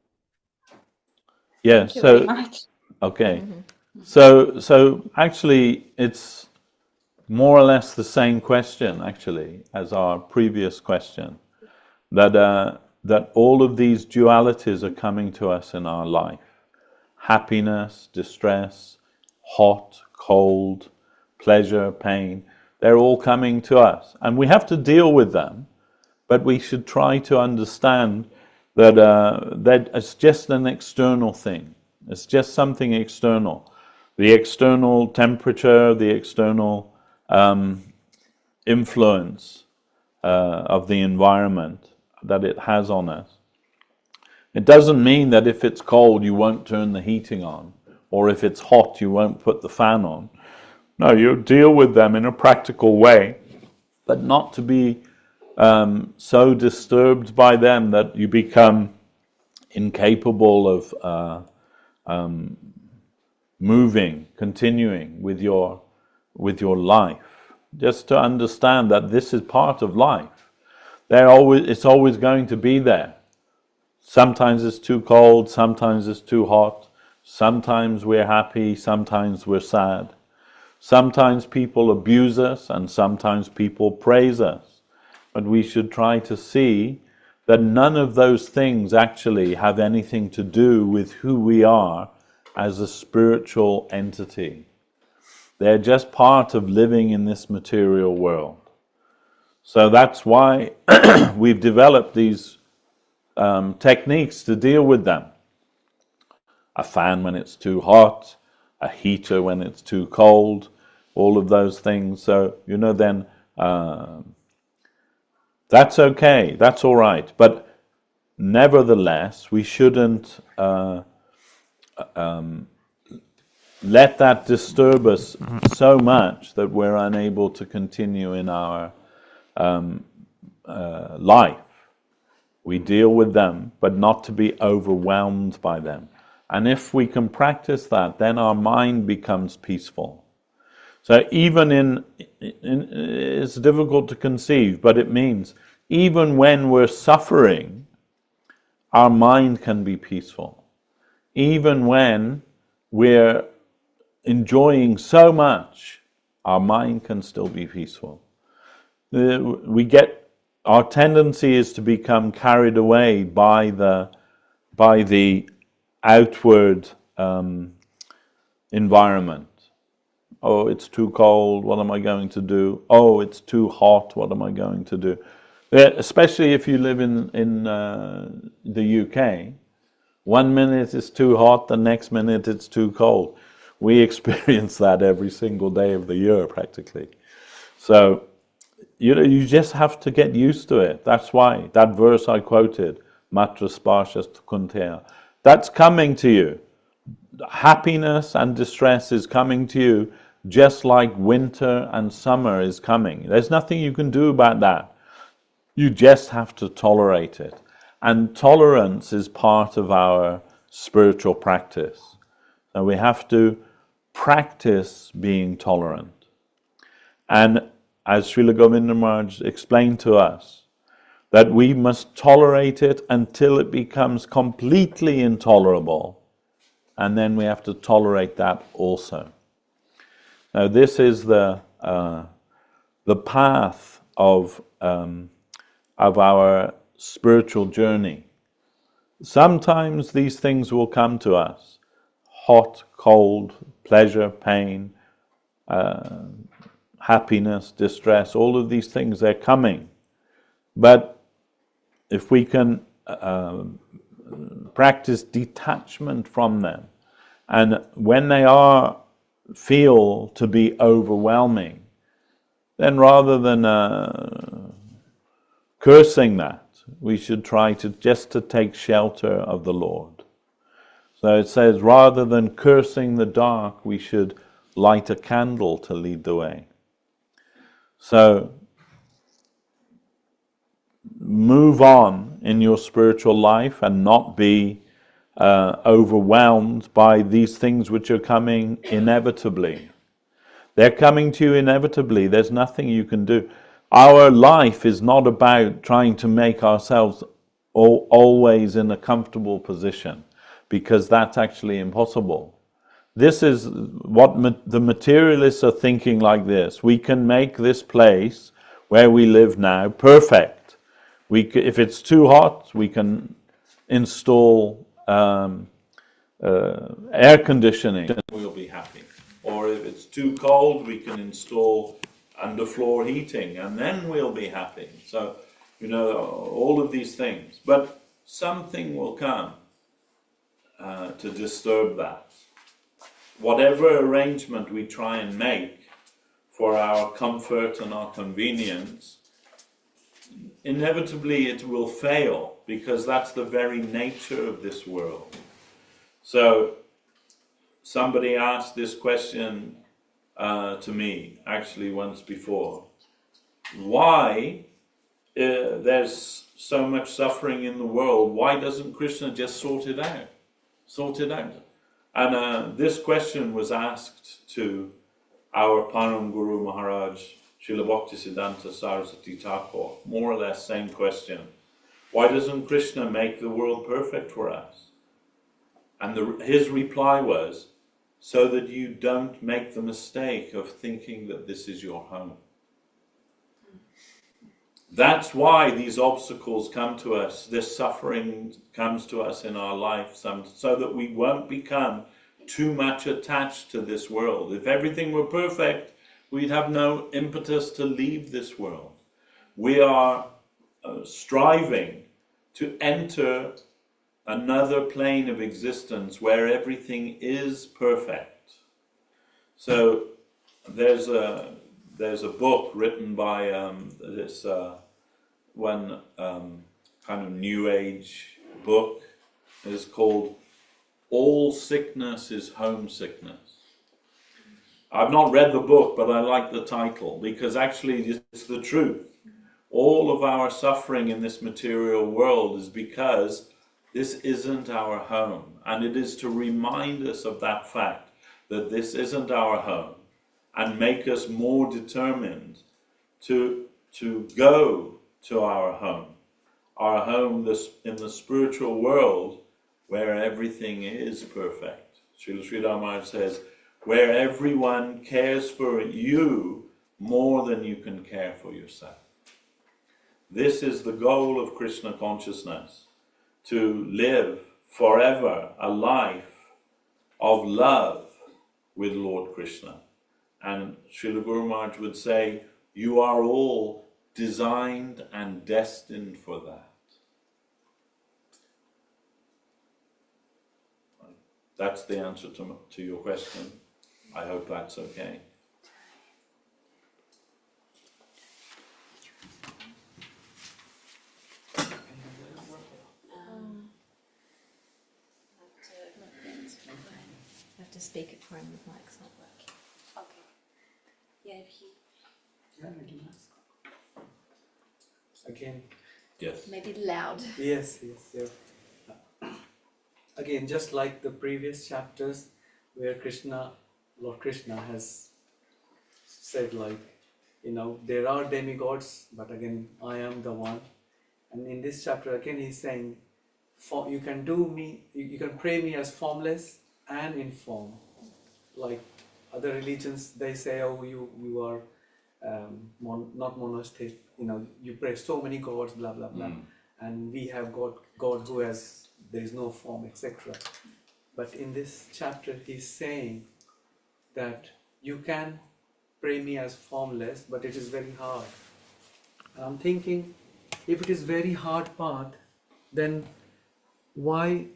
Yeah, Thank you very so much. okay. So actually it's more or less the same question actually as our previous question. That all of these dualities are coming to us in our life. Happiness, distress, hot, cold, pleasure, pain, they're all coming to us. And we have to deal with them, but we should try to understand that it's just an external thing. It's just something external. The external temperature, the external influence of the environment that it has on us. It doesn't mean that if it's cold you won't turn the heating on, or if it's hot you won't put the fan on. No, you deal with them in a practical way, but not to be so disturbed by them that you become incapable of moving, continuing with your life. Just to understand that this is part of life. It's always going to be there. Sometimes it's too cold, sometimes it's too hot, sometimes we're happy, sometimes we're sad. Sometimes people abuse us and sometimes people praise us. But we should try to see that none of those things actually have anything to do with who we are as a spiritual entity. They're just part of living in this material world. So that's why we've developed these techniques to deal with them. A fan when it's too hot, a heater when it's too cold, all of those things. So, then that's okay, that's all right. But nevertheless, we shouldn't let that disturb us so much that we're unable to continue in our life. We deal with them, but not to be overwhelmed by them. And if we can practice that, then our mind becomes peaceful. So even it's difficult to conceive, but it means even when we're suffering, our mind can be peaceful. Even when we're enjoying so much, our mind can still be peaceful. Our tendency is to become carried away by the outward environment. Oh, it's too cold, what am I going to do? Oh, it's too hot, what am I going to do? Especially if you live in the UK, 1 minute it's too hot, the next minute it's too cold. We experience that every single day of the year practically. So you just have to get used to it. That's why that verse I quoted, Matra Sparshas Kunteya, that's coming to you. Happiness and distress is coming to you just like winter and summer is coming. There's nothing you can do about that. You just have to tolerate it. And tolerance is part of our spiritual practice. So we have to practice being tolerant. And as Srila Govinda Maharaj explained to us, that we must tolerate it until it becomes completely intolerable. And then we have to tolerate that also. Now this is the path of our spiritual journey. Sometimes these things will come to us. Hot, cold, pleasure, pain, happiness, distress, all of these things, they're coming. But if we can practice detachment from them, and when they feel to be overwhelming, then rather than cursing that, we should try to take shelter of the Lord. So it says, rather than cursing the dark, we should light a candle to lead the way. So move on in your spiritual life and not be overwhelmed by these things which are coming inevitably. They're coming to you inevitably. There's nothing you can do. Our life is not about trying to make ourselves always in a comfortable position, because that's actually impossible. This is what the materialists are thinking like this. We can make this place where we live now perfect. If it's too hot, we can install air conditioning, and we'll be happy. Or if it's too cold, we can install underfloor heating, and then we'll be happy. So, all of these things. But something will come to disturb that. Whatever arrangement we try and make for our comfort and our convenience, inevitably it will fail, because that's the very nature of this world. So, somebody asked this question to me, actually once before. Why there's so much suffering in the world? Why doesn't Krishna just sort it out? Sort it out. And this question was asked to our Param Guru Maharaj, Srila Bhaktisiddhanta Saraswati Thakur. More or less same question. Why doesn't Krishna make the world perfect for us? And his reply was, so that you don't make the mistake of thinking that this is your home. That's why these obstacles come to us, this suffering comes to us in our life, so that we won't become too much attached to this world. If everything were perfect, we'd have no impetus to leave this world. We are striving to enter another plane of existence where everything is perfect. So there's a book written by this one kind of New Age book. It's called All Sickness is Homesickness. I've not read the book, but I like the title, because actually it's the truth. All of our suffering in this material world is because this isn't our home. And it is to remind us of that fact, that this isn't our home, and make us more determined to go to our home in the spiritual world, where everything is perfect. Srila Sridhar Maharaj says, where everyone cares for you more than you can care for yourself. This is the goal of Krishna consciousness, to live forever a life of love with Lord Krishna. And Srila Guru Maharaj would say, you are all designed and destined for that. That's the answer to your question. I hope that's okay. speak it for him, the mic's not working. Okay. Yeah, he Again, Yes. maybe loud. yes. Again, just like the previous chapters where Lord Krishna has said, like, there are demigods, but again, I am the one. And in this chapter, again, he's saying, you can you can pray me as formless and in form. Like other religions, they say, oh, you are not monistic, you pray so many gods, blah, blah, blah. And we have God who there is no form, etc. But in this chapter, he's saying that you can pray me as formless, but it is very hard. And I'm thinking, if it is very hard path, then why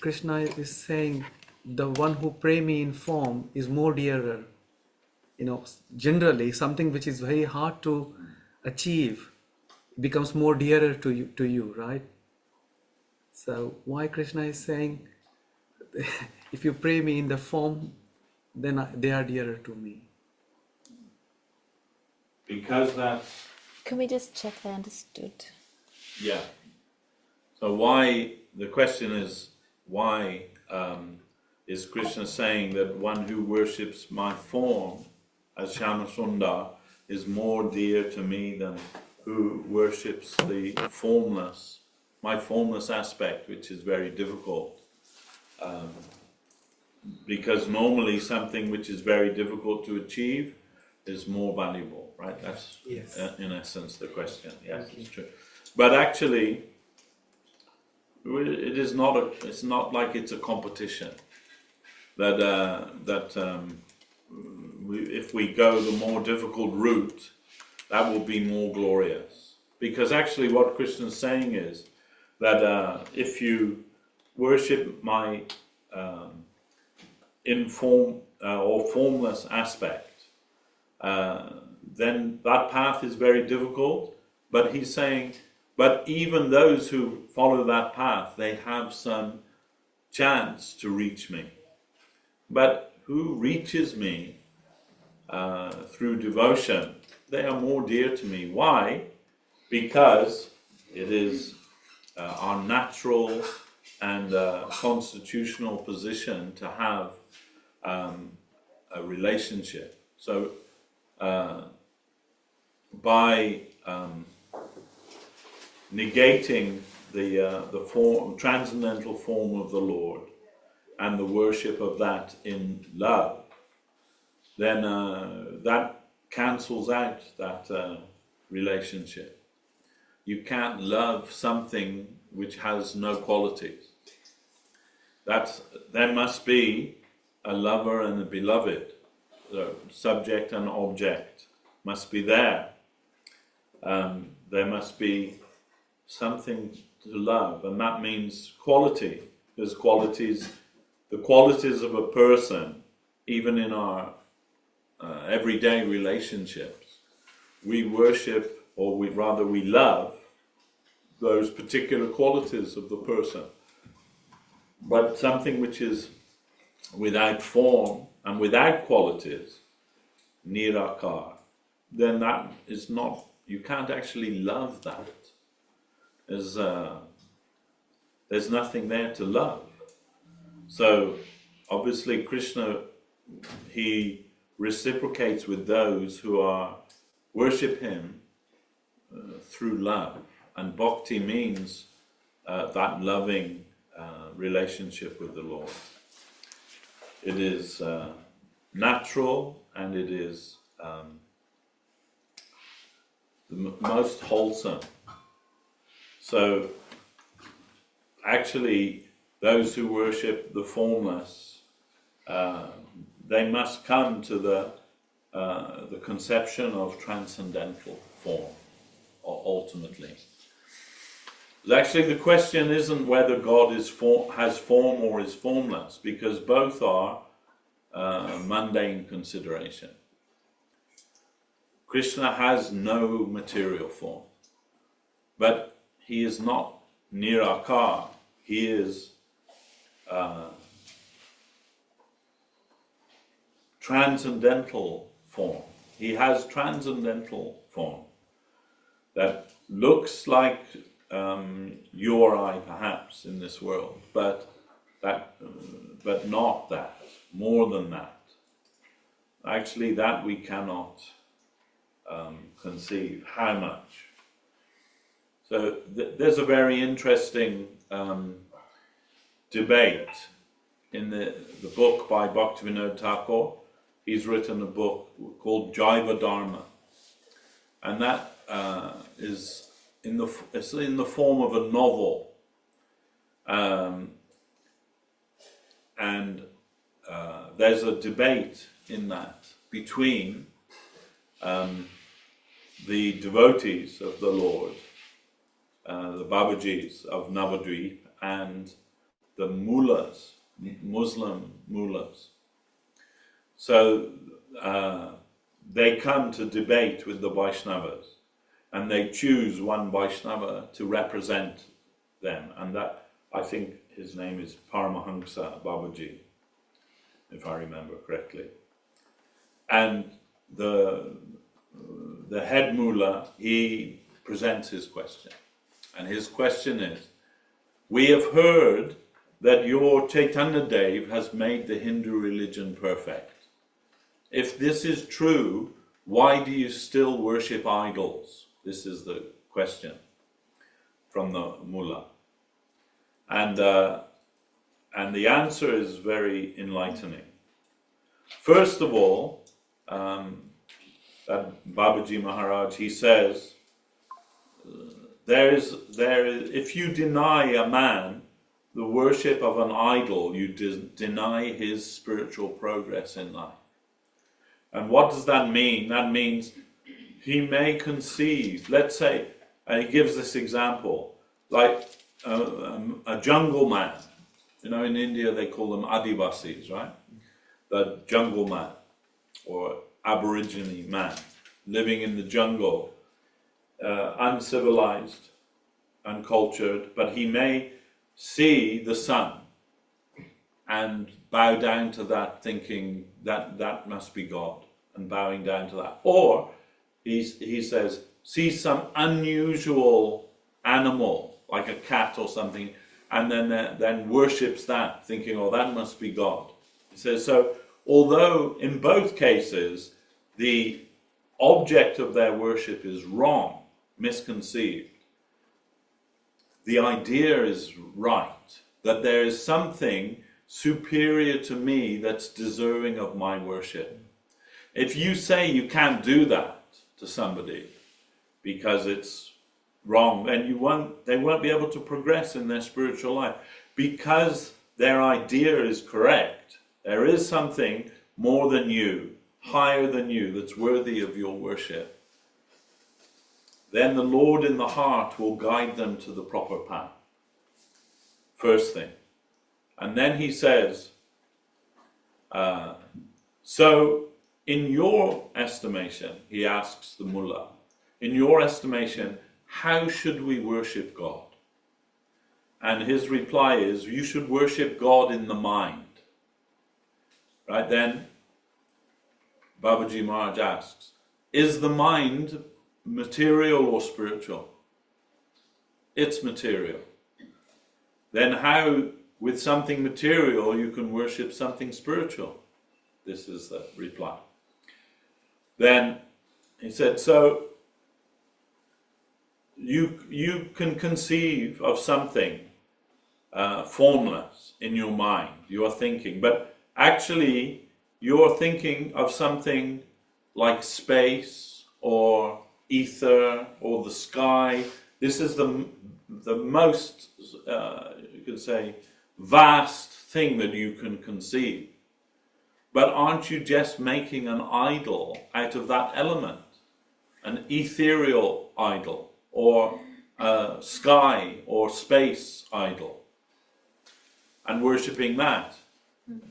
Krishna is saying the one who pray me in form is more dearer? Generally something which is very hard to achieve becomes more dearer to you, right? So why Krishna is saying, if you pray me in the form, then they are dearer to me? Because that's, Can we just check I understood? yeah. So why, the question is, why is Krishna saying that one who worships my form as Shyamasundar is more dear to me than who worships the formless, my formless aspect, which is very difficult. Because normally something which is very difficult to achieve is more valuable, right? That's Yes. In essence the question. Yes, it's true. But actually, it is not it's not like it's a competition. If we go the more difficult route, that will be more glorious. Because actually what Krishna is saying is that if you worship my inform or formless aspect, then that path is very difficult. But he's saying, but even those who follow that path, they have some chance to reach me. But who reaches me through devotion, they are more dear to me. Why? Because it is our natural and constitutional position to have a relationship. So by negating the form, transcendental form of the Lord and the worship of that in love, then that cancels out that relationship. You can't love something which has no qualities. There must be a lover and a beloved. The subject and object must be there. There must be something to love, and that means quality. There's qualities, the qualities of a person, even in our everyday relationships. We worship, or we love those particular qualities of the person. But something which is without form and without qualities, nirakar, then that is not, you can't actually love that. There's nothing there to love. So obviously Krishna, he reciprocates with those who worship him through love. And bhakti means that loving relationship with the Lord. It is natural, and it is the most wholesome. So actually, those who worship the formless, they must come to the conception of transcendental form, or ultimately. Actually, the question isn't whether God has form or is formless, because both are mundane consideration. Krishna has no material form, but he is not nirakar. He is transcendental form. He has transcendental form that looks like you or I, perhaps, in this world, but not that. More than that. Actually, that we cannot conceive. How much? So there's a very interesting debate in the book by Bhaktivinoda Thakur. He's written a book called Jaiva Dharma, and that is it's in the form of a novel, and there's a debate in that between the devotees of the Lord, the Babajis of Navadvip, and the mullahs, Muslim mullahs. So they come to debate with the Vaishnavas, and they choose one Vaishnava to represent them, and that, I think his name is Paramahamsa Babaji, if I remember correctly. And the head mullah, he presents his question, and his question is, we have heard that your Chaitanya Dev has made the Hindu religion perfect. If this is true, why do you still worship idols? This is the question from the mullah. And the answer is very enlightening. First of all, that Babaji Maharaj, he says, if you deny a man the worship of an idol, you deny his spiritual progress in life. And what does that mean? That means he may conceive, let's say, and he gives this example, like a jungle man. You know, in India they call them Devashis, right? The jungle man, or Aborigine man, living in the jungle, uncivilized, uncultured, but he may see the sun and bow down to that, thinking that must be God, and bowing down to that. Or he says, see some unusual animal, like a cat or something, and then worships that, thinking, oh, that must be God. He says, so although in both cases the object of their worship is wrong, misconceived, the idea is right, that there is something superior to me that's deserving of my worship. If you say you can't do that to somebody because it's wrong, then they won't be able to progress in their spiritual life, because their idea is correct. There is something more than you, higher than you, that's worthy of your worship. Then the Lord in the heart will guide them to the proper path. First thing. And then he says, so in your estimation, he asks the mullah, in your estimation, how should we worship God? And his reply is, you should worship God in the mind. Right then, Babaji Maharaj asks, is the mind material or spiritual? It's material. Then how, with something material, you can worship something spiritual? This is the reply. Then he said, so you can conceive of something formless in your mind, you're thinking, but actually you're thinking of something like space or ether or the sky. This is the most, you could say, vast thing that you can conceive. But aren't you just making an idol out of that element? An ethereal idol, or a sky or space idol, and worshipping that?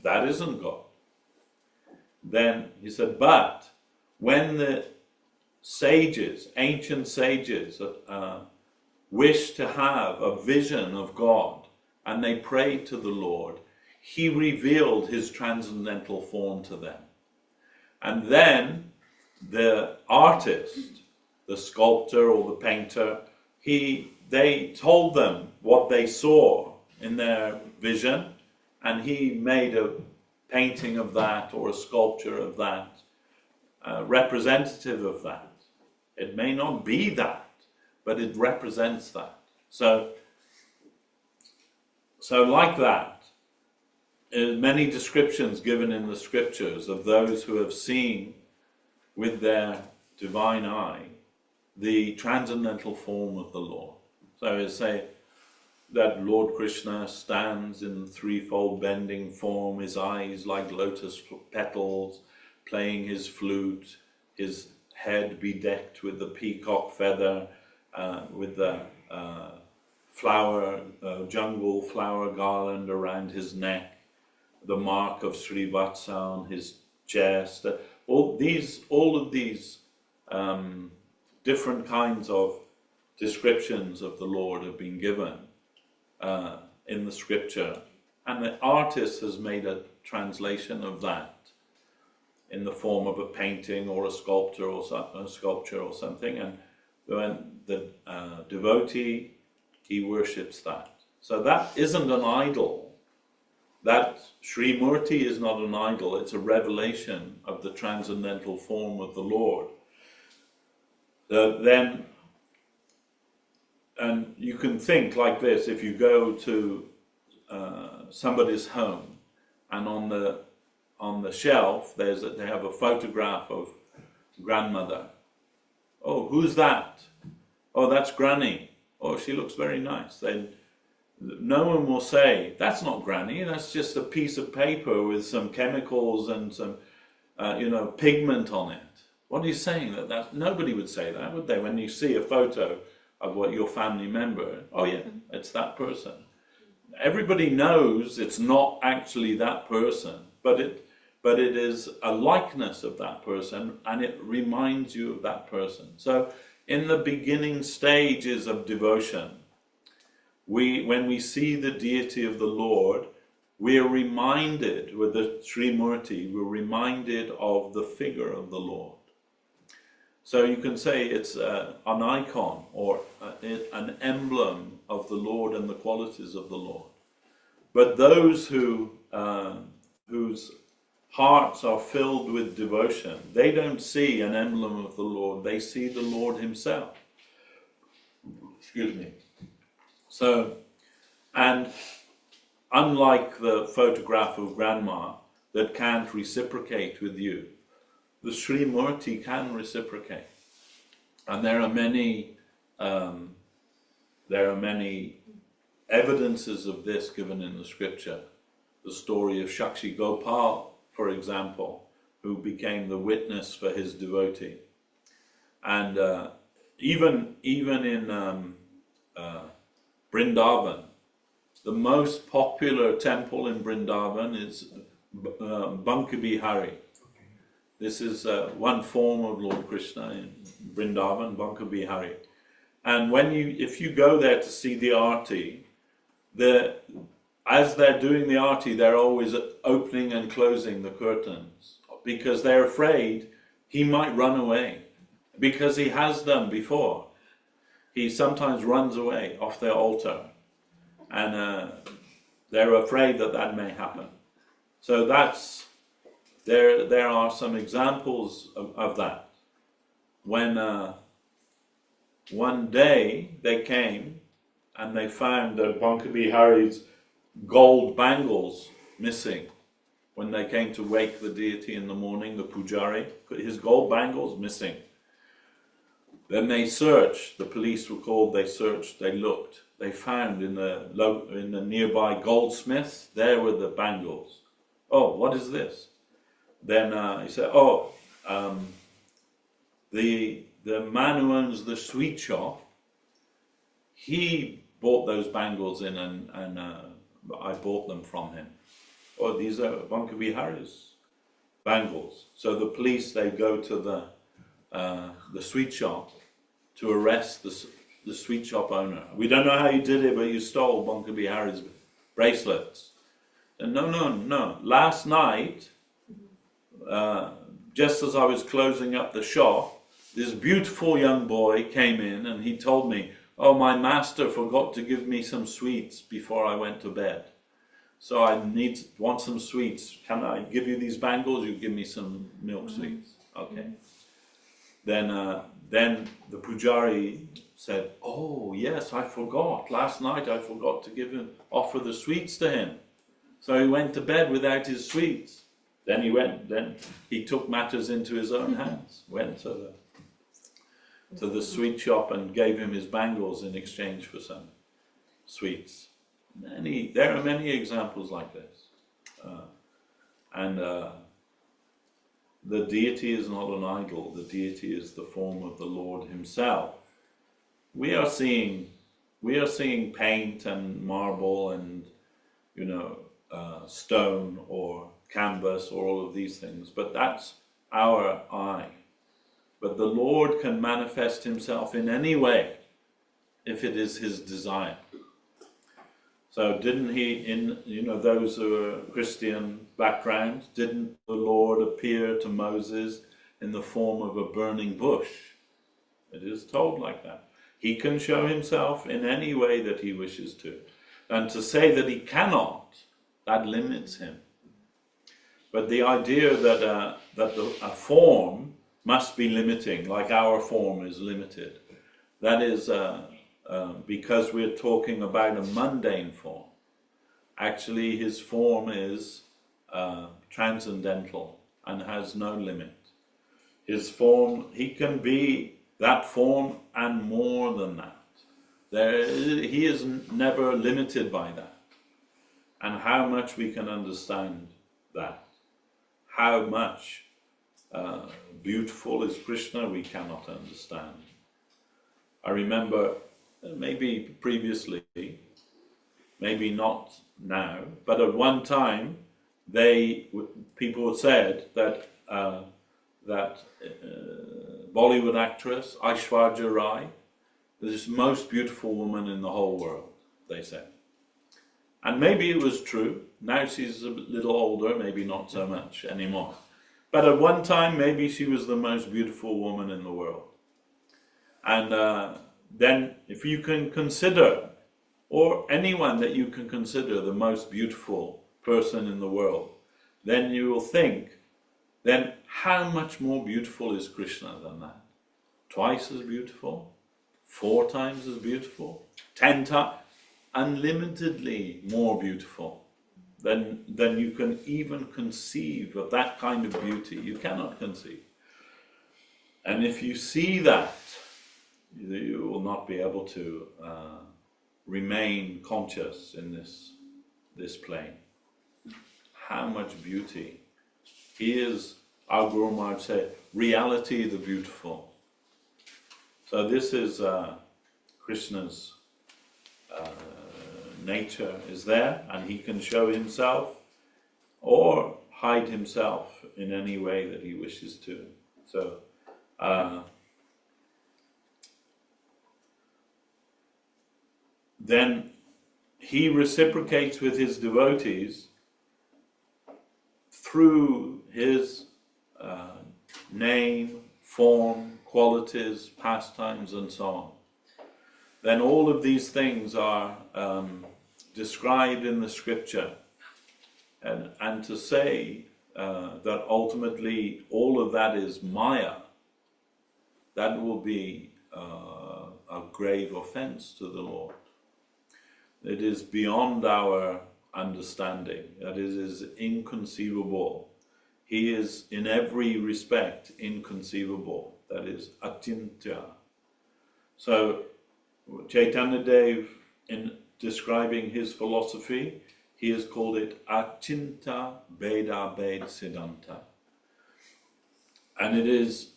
That isn't God. Then he said, but when the sages, ancient sages, wish to have a vision of God, and they prayed to the Lord, he revealed his transcendental form to them. And then the artist, the sculptor or the painter, they told them what they saw in their vision, and he made a painting of that or a sculpture of that, representative of that. It may not be that, but it represents that. So like that, many descriptions given in the scriptures of those who have seen with their divine eye the transcendental form of the Lord. So it say that Lord Krishna stands in threefold bending form, his eyes like lotus petals, playing his flute, his head bedecked with the peacock feather, with the jungle flower garland around his neck, the mark of Srivatsa on his chest. All of these different kinds of descriptions of the Lord have been given in the scripture, and the artist has made a translation of that in the form of a painting or a sculpture or something, and when the devotee, he worships that. So that isn't an idol. That Sri Murti is not an idol, it's a revelation of the transcendental form of the Lord. And you can think like this: if you go to somebody's home, and on the shelf they have a photograph of grandmother. Oh, who's that? Oh, that's Granny. Oh, she looks very nice. Then no one will say, that's not Granny, that's just a piece of paper with some chemicals and some pigment on it. What are you saying? That nobody would say that, would they? When you see a photo of your family member, oh yeah, it's that person. Everybody knows it's not actually that person, but it is a likeness of that person, and it reminds you of that person. So in the beginning stages of devotion, when we see the deity of the Lord, we are reminded, with the Sri Murti, we're reminded of the figure of the Lord. So you can say it's an icon or an emblem of the Lord and the qualities of the Lord. But those whose hearts are filled with devotion, they don't see an emblem of the Lord, they see the Lord himself. Excuse me. So, and unlike the photograph of grandma that can't reciprocate with you, the Sri Murti can reciprocate. And there are many evidences of this given in the scripture. The story of Shakshi Gopal, for example, who became the witness for his devotee. And even in Vrindavan, the most popular temple in Vrindavan is Bankabihari. This is one form of Lord Krishna in Vrindavan, Bankabihari. And if you go there to see the arti, as they're doing the arti, they're always opening and closing the curtains because they're afraid he might run away, because he has done before. He sometimes runs away off their altar, and they're afraid that may happen. So there are some examples of that. When one day they came and they found that Bankabihari's gold bangles missing. When they came to wake the deity in the morning, the pujari, his gold bangles missing. Then they searched, the police were called, they searched, they looked. They found in the nearby goldsmith, there were the bangles. Oh, what is this? Then he said, the man who owns the sweet shop, he bought those bangles in and I bought them from him. Oh, these are Bankabihari's bangles. So the police, they go to the sweet shop to arrest the sweet shop owner. We don't know how you did it, but you stole Bankabihari's bracelets. And no. Last night, just as I was closing up the shop, this beautiful young boy came in and he told me, "Oh, my master forgot to give me some sweets before I went to bed. So I want some sweets. Can I give you these bangles? You give me some milk sweets." Okay. Then the pujari said, "Oh yes, I forgot. Last night I forgot to offer the sweets to him. So he went to bed without his sweets." Then he took matters into his own hands. Went to the sweet shop and gave him his bangles in exchange for some sweets. There are many examples like this. The deity is not an idol. The deity is the form of the Lord himself. We are seeing paint and marble and stone or canvas or all of these things, but that's our eye. But the Lord can manifest himself in any way if it is his desire. So didn't he, in those who are Christian background, didn't the Lord appear to Moses in the form of a burning bush? It is told like that. He can show himself in any way that he wishes to. And to say that he cannot, that limits him. But the idea that a form must be limiting, like our form is limited, that is because we're talking about a mundane form. Actually, his form is transcendental and has no limit. His form, he can be that form and more than that. He is never limited by that. And how much we can understand that. How much beautiful is Krishna, we cannot understand. I remember, maybe previously, maybe not now, but at one time, people said that Bollywood actress Aishwarya Rai is the most beautiful woman in the whole world, they said. And maybe it was true. Now she's a little older, maybe not so much anymore. But at one time, maybe she was the most beautiful woman in the world. And then if you can consider, or anyone that you can consider the most beautiful person in the world, then you will think, then how much more beautiful is Krishna than that? Twice as beautiful? 4 times as beautiful? 10 times? Unlimitedly more beautiful than you can even conceive of that kind of beauty. You cannot conceive. And if you see that, you will not be able to remain conscious in this plane. How much beauty. He is, our Guru Maharaj said, reality the beautiful. So this is Krishna's nature is there, and he can show himself or hide himself in any way that he wishes to. So then he reciprocates with his devotees through his name, form, qualities, pastimes, and so on. Then all of these things are described in the scripture. And to say that ultimately all of that is Maya, that will be a grave offense to the Lord. It is beyond our understanding. That is inconceivable. He is in every respect inconceivable. That is Achintya. So Chaitanya Dev, in describing his philosophy, he has called it Achinta Beda Bed Siddhanta. And it is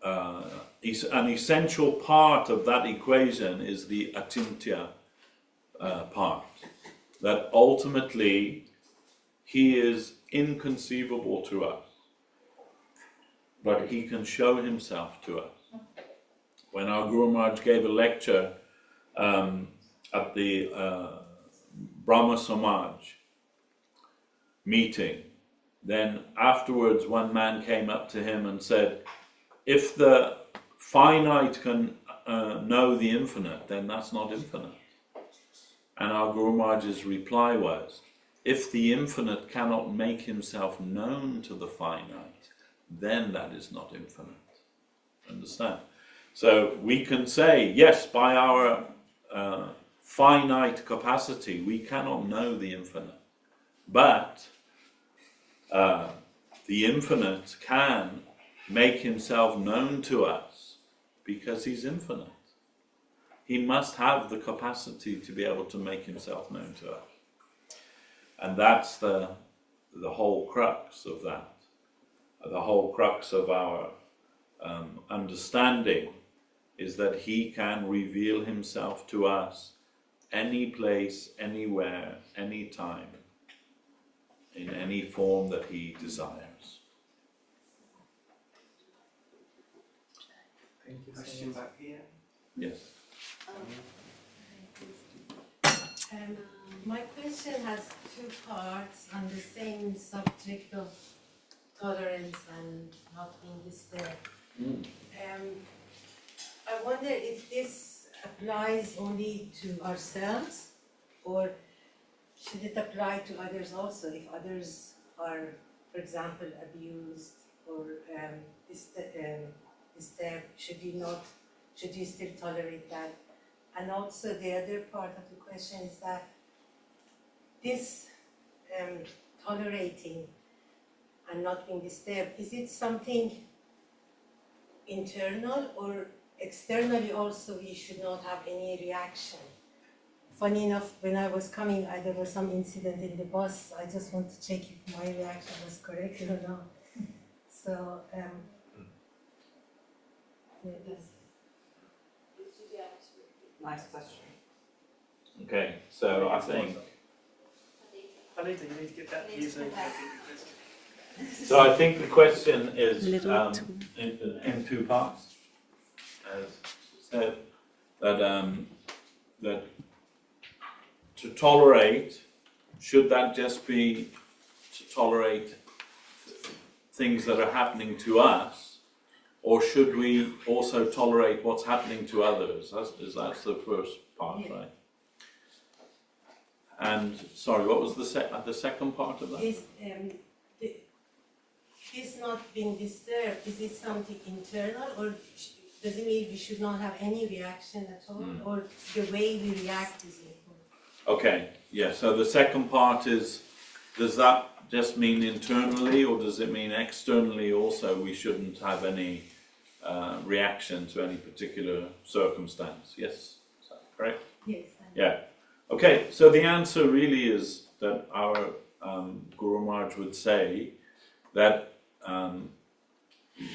an essential part of that equation is the Achintya part. That ultimately he is inconceivable to us, but he can show himself to us. When our Guru Maharaj gave a lecture at the Brahma Samaj meeting, then afterwards one man came up to him and said, if the finite can know the infinite, then that's not infinite. And our Guru Maharaj's reply was, if the infinite cannot make himself known to the finite, then that is not infinite. Understand? So we can say, yes, by our finite capacity, we cannot know the infinite. But the infinite can make himself known to us because he's infinite. He must have the capacity to be able to make himself known to us. And that's the whole crux of that. The whole crux of our understanding is that he can reveal himself to us any place, anywhere, any time, in any form that he desires. Thank you. Question back here. Yes. My question has two parts on the same subject of tolerance and not being disturbed. I wonder if this applies only to ourselves, or should it apply to others also? If others are, for example, abused or disturbed, should you still tolerate that? And also the other part of the question is that this tolerating and not being disturbed, is it something internal or externally also we should not have any reaction? Funny enough, when I was coming, there was some incident in the bus. I just want to check if my reaction was correct or not. So, Nice question. Okay, so I think... Anita, you need to get that user. So I think the question is Little in two parts. As said, that to tolerate, should that just be to tolerate things that are happening to us, or should we also tolerate what's happening to others? That's the first part, Yeah. right? And sorry, what was the second part of that? this not being disturbed, is it something internal, or does it mean we should not have any reaction at all, or the way we react is important? Okay, yeah, so the second part is, does that just mean internally, or does it mean externally also we shouldn't have any reaction to any particular circumstance? Yes, is that correct? Yes. Yeah. Okay, so the answer really is that our Guru Maharaj would say that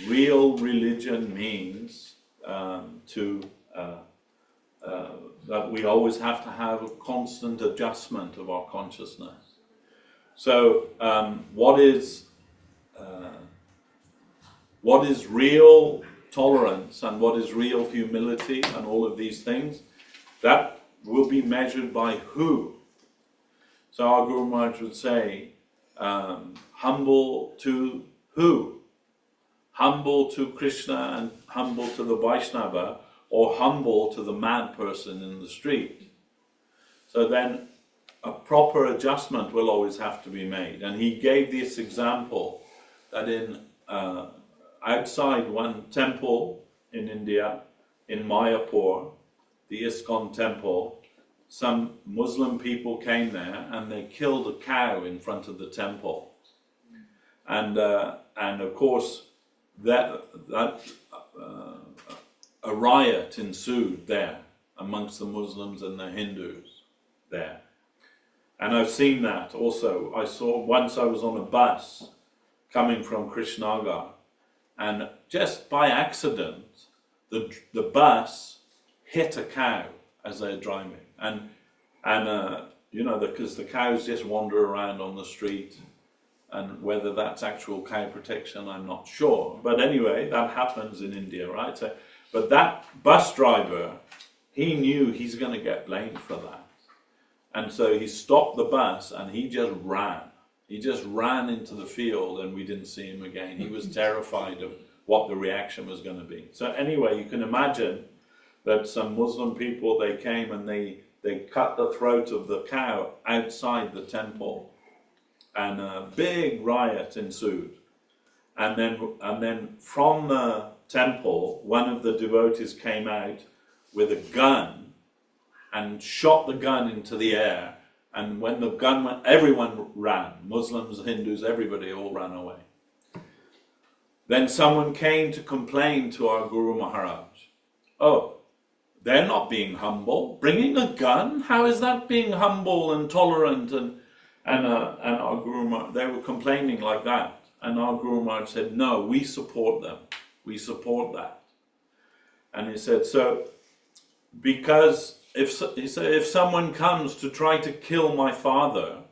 real religion means that we always have to have a constant adjustment of our consciousness. So what is real tolerance and what is real humility and all of these things, that will be measured by who. So our Guru Maharaj would say, humble to who? Humble to Krishna and humble to the Vaishnava, or humble to the mad person in the street. So then a proper adjustment will always have to be made. And he gave this example that in outside one temple in India, in Mayapur, the ISKCON temple, some Muslim people came there and they killed a cow in front of the temple. And of course, a riot ensued there amongst the Muslims and the Hindus there. And I've seen that also. Once I was on a bus coming from Krishnagar, and just by accident, the bus hit a cow as they're driving. And because the cows just wander around on the street, and whether that's actual cow protection, I'm not sure. But anyway, that happens in India, right? So, but that bus driver, he knew he's going to get blamed for that. And so he stopped the bus and he just ran. He just ran into the field and we didn't see him again. He was terrified of what the reaction was going to be. So anyway, you can imagine that some Muslim people, they came and they cut the throat of the cow outside the temple, and a big riot ensued. And then from the temple, one of the devotees came out with a gun and shot the gun into the air. And when the gun went, everyone ran. Muslims, Hindus, everybody all ran away. Then someone came to complain to our Guru Maharaj. Oh, they're not being humble. Bringing a gun? How is that being humble and tolerant? And our Guru Maharaj, they were complaining like that. And our Guru Maharaj said, no, we support them. We support that. And he said, so, because if someone comes to try to kill my father,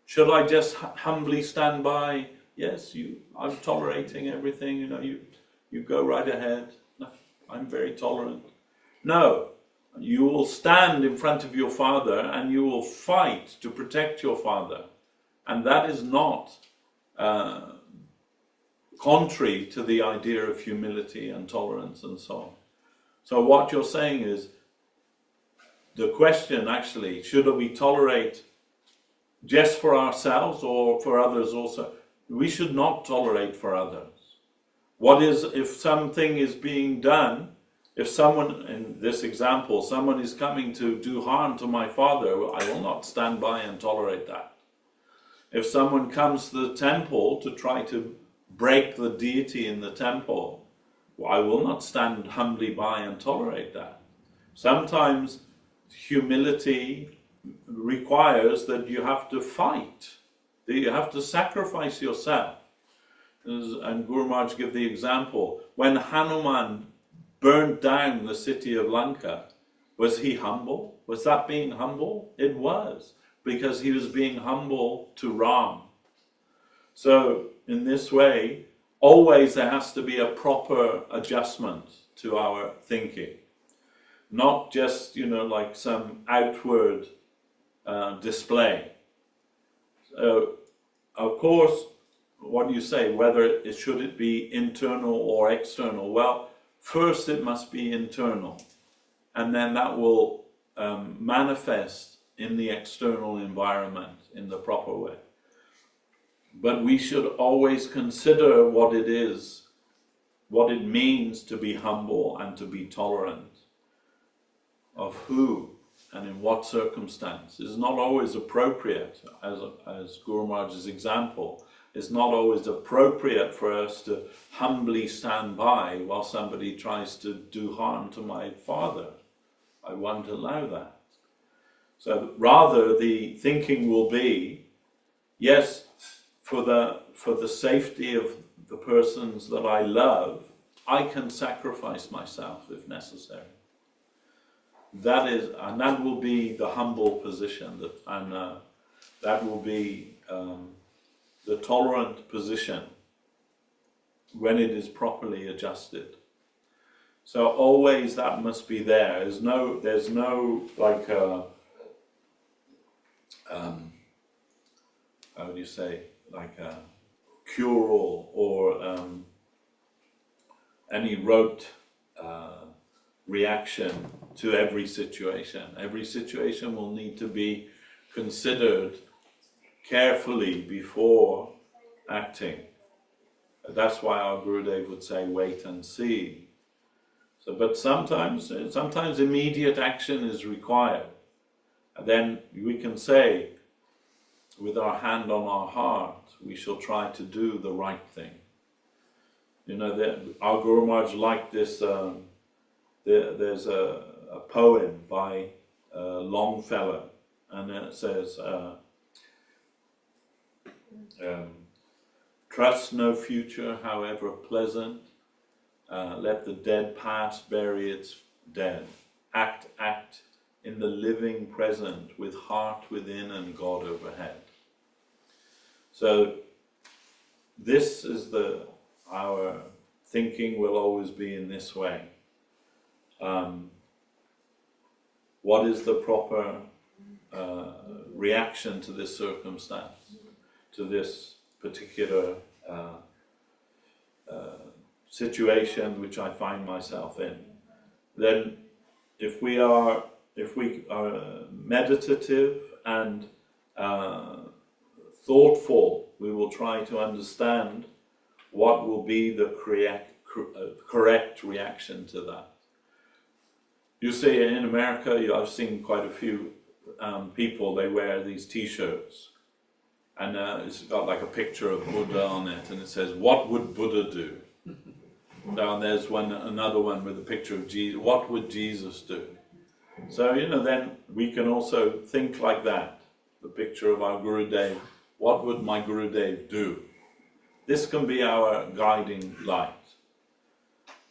should I just humbly stand by? Yes, I'm tolerating everything, you go right ahead. No, I'm very tolerant. No, you will stand in front of your father and you will fight to protect your father. And that is not contrary to the idea of humility and tolerance and so on. So what you're saying is, the question actually, should we tolerate just for ourselves or for others also? We should not tolerate for others. What is, if something is being done, if someone, in this example, someone is coming to do harm to my father, I will not stand by and tolerate that. If someone comes to the temple to try to break the deity in the temple, I will not stand humbly by and tolerate that. Sometimes humility requires that you have to fight, that you have to sacrifice yourself. And Guru Maharaj gave the example, when Hanuman burned down the city of Lanka, was he humble? Was that being humble? It was, because he was being humble to Ram. So in this way, always there has to be a proper adjustment to our thinking. Not just, like some outward display. So, of course, what do you say, whether should it be internal or external? Well, first it must be internal, and then that will manifest in the external environment in the proper way. But we should always consider what it is, what it means to be humble and to be tolerant. Of who and in what circumstance is not always appropriate, as Guru Maharaj's example. It's not always appropriate for us to humbly stand by while somebody tries to do harm to my father. I won't allow that. So rather the thinking will be, yes, for the safety of the persons that I love, I can sacrifice myself if necessary. That will be the humble position, that will be the tolerant position when it is properly adjusted. So always that must be there. There's no like how do you say, like a cure-all or any rote reaction to every situation. Every situation will need to be considered carefully before acting. That's why our Gurudev would say, wait and see. So, but sometimes immediate action is required. And then we can say, with our hand on our heart, we shall try to do the right thing. Our Guru Maharaj liked this. There's a poem by Longfellow, and it says, trust no future, however pleasant. Let the dead past bury its dead. Act in the living present, with heart within and God overhead. So this is our thinking will always be in this way. What is the proper reaction to this circumstance? to this particular situation which I find myself in, then if we are meditative and thoughtful, we will try to understand what will be the correct reaction to that. You see, in America, I've seen quite a few people, they wear these t-shirts, and it's got like a picture of Buddha on it, and it says, "What would Buddha do?" Now there's another one with a picture of Jesus. What would Jesus do? So, then we can also think like that. The picture of our Gurudev. What would my Gurudev do? This can be our guiding light.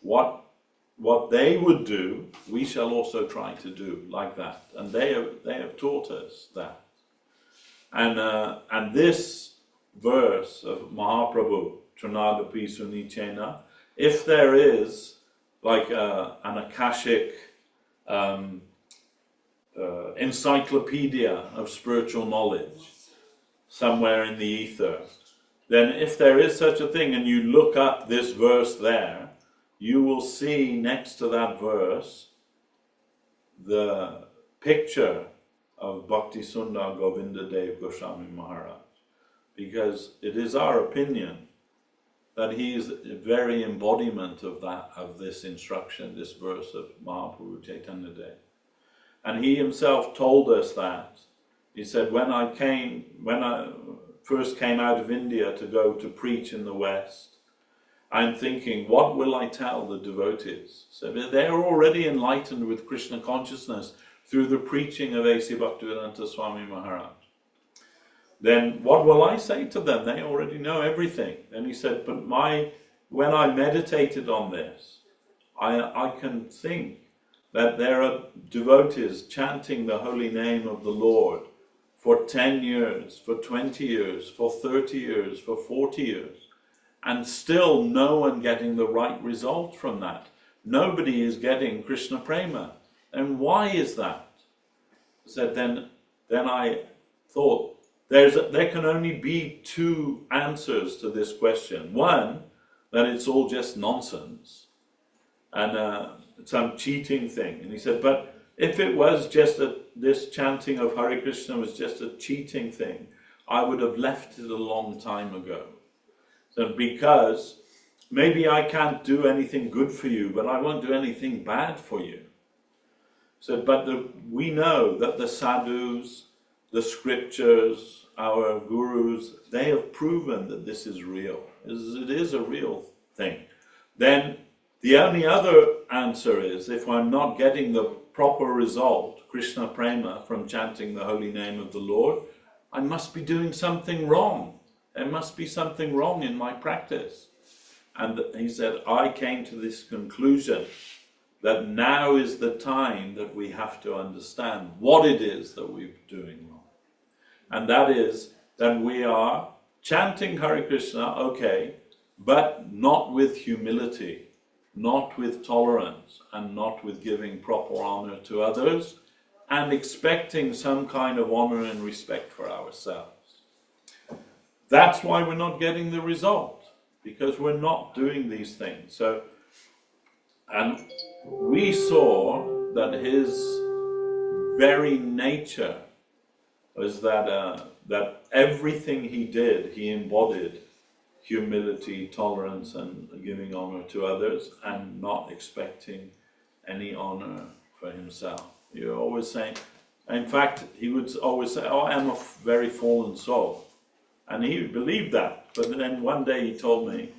What they would do, we shall also try to do like that. And they have taught us that. And this verse of Mahaprabhu, Trinadapi Sunichena, if there is like an Akashic encyclopedia of spiritual knowledge somewhere in the ether, then if there is such a thing and you look up this verse there, you will see next to that verse the picture of Bhakti Sundar Govinda Dev Goswami Maharaj, because it is our opinion that he is a very embodiment of this instruction, this verse of Mahaprabhu Chaitanya Dev. And he himself told us that. He said, when I first came out of India to go to preach in the West, I'm thinking, what will I tell the devotees? So they're already enlightened with Krishna consciousness through the preaching of A.C. Bhaktivedanta Swami Maharaj. Then what will I say to them? They already know everything. And he said, but when I meditated on this, I can think that there are devotees chanting the holy name of the Lord for 10 years, for 20 years, for 30 years, for 40 years, and still no one getting the right result from that. Nobody is getting Krishna Prema. And why is that? So then I thought, there can only be two answers to this question. One, that it's all just nonsense and some cheating thing. And he said, but if it was just this chanting of Hare Krishna was just a cheating thing, I would have left it a long time ago. So because maybe I can't do anything good for you, but I won't do anything bad for you. So, but we know that the sadhus, the scriptures, our gurus, they have proven that this is real. It is a real thing. Then the only other answer is, if I'm not getting the proper result, Krishna Prema, from chanting the holy name of the Lord, I must be doing something wrong. There must be something wrong in my practice. And he said, I came to this conclusion that now is the time that we have to understand what it is that we're doing wrong. And that is that we are chanting Hare Krishna, okay, but not with humility, not with tolerance, and not with giving proper honor to others, and expecting some kind of honor and respect for ourselves. That's why we're not getting the result, because we're not doing these things. So, and we saw that his very nature was that everything he did, he embodied humility, tolerance, and giving honor to others, and not expecting any honor for himself. You're always saying, in fact, he would always say, oh, I am a very fallen soul. And he believed that. But then one day he told me,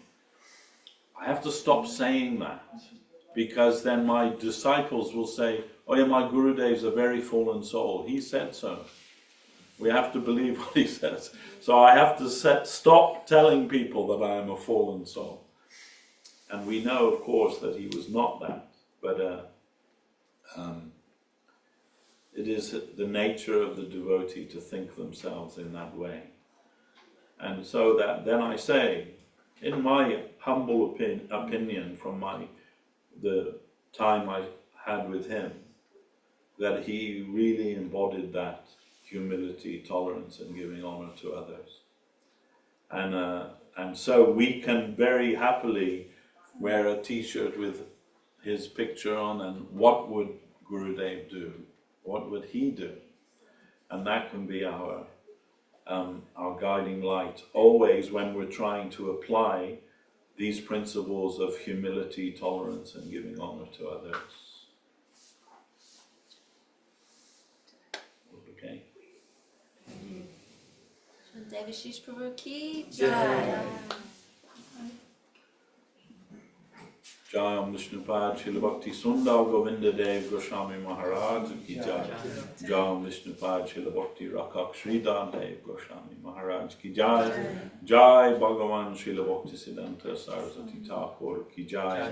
I have to stop saying that, because then my disciples will say, oh yeah, my Gurudev is a very fallen soul. He said so. We have to believe what he says. So I have to stop telling people that I am a fallen soul. And we know, of course, that he was not that. But it is the nature of the devotee to think themselves in that way. And so that then I say, in my humble opinion from the time I had with him, that he really embodied that humility, tolerance, and giving honor to others. And so we can very happily wear a T-shirt with his picture on, and what would Gurudev do? What would he do? And that can be our guiding light always when we're trying to apply these principles of humility, tolerance, and giving honor to others. Okay. Devashis Prabhu ki jai. Jai Vishnupad Srila Bhakti Sundar Govinda Dev Goswami Maharaj ki jai. Jai Vishnupad Srila Bhakti Rakak Sridhar Dev Goswami Maharaj ki jai. Jai Bhagavan Srila Bhakti Siddhanta Saraswati Thakur ki jai.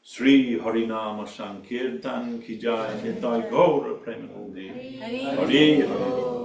Sri Harinama Sankirtan ki jai. Nitai Gaura Premanandi. Hari Hari.